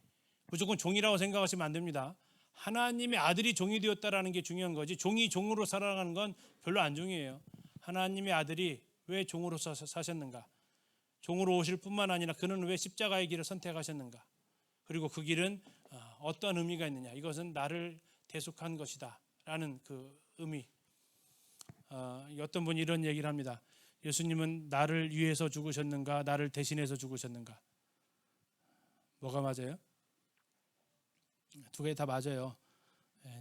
무조건 종이라고 생각하시면 안 됩니다. 하나님의 아들이 종이 되었다라는 게 중요한 거지 종이 종으로 살아가는 건 별로 안 중요해요. 하나님의 아들이 왜 종으로 사셨는가? 종으로 오실 뿐만 아니라 그는 왜 십자가의 길을 선택하셨는가? 그리고 그 길은 어떤 의미가 있느냐? 이것은 나를 대속한 것이다 라는 그 의미. 어떤 분이 이런 얘기를 합니다. 예수님은 나를 위해서 죽으셨는가? 나를 대신해서 죽으셨는가? 뭐가 맞아요? 두 개 다 맞아요.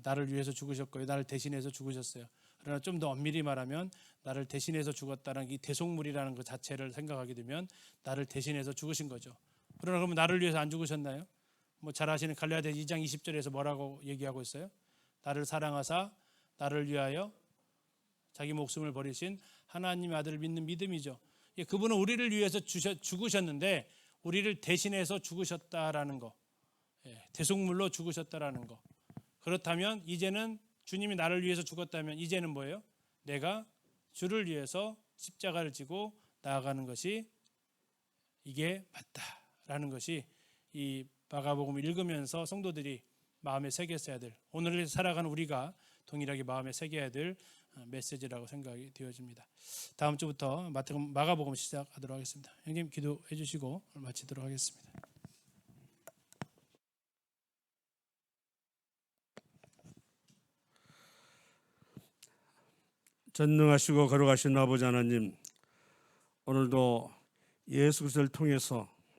나를 위해서 죽으셨고요. 나를 대신해서 죽으셨어요. 그러나 좀 더 엄밀히 말하면 나를 대신해서 죽었다는 이 대속물이라는 것 자체를 생각하게 되면 나를 대신해서 죽으신 거죠. 그러나 그러면 나를 위해서 안 죽으셨나요? 뭐 잘 아시는 갈라디아 2장 20절에서 뭐라고 얘기하고 있어요? 나를 사랑하사 나를 위하여 자기 목숨을 버리신 하나님의 아들을 믿는 믿음이죠. 그분은 우리를 위해서 죽으셨는데 우리를 대신해서 죽으셨다라는 거, 대속물로 죽으셨다라는 거. 그렇다면 이제는 주님이 나를 위해서 죽었다면 이제는 뭐예요? 내가 주를 위해서 십자가를 지고 나아가는 것이 이게 맞다라는 것이 이 마가복음을 읽으면서 성도들이 마음에 새겼어야 될, 오늘 살아가는 우리가 동일하게 마음에 새겨야 될 메시지라고 생각이 되어집니다. 다음 주부터 마가복음 시작하도록 하겠습니다. 형님 기도해 주시고 마치도록 하겠습니다. 전능하시고 거룩하신 아버지 하나님, 오늘도 예수 그리스도를 통해서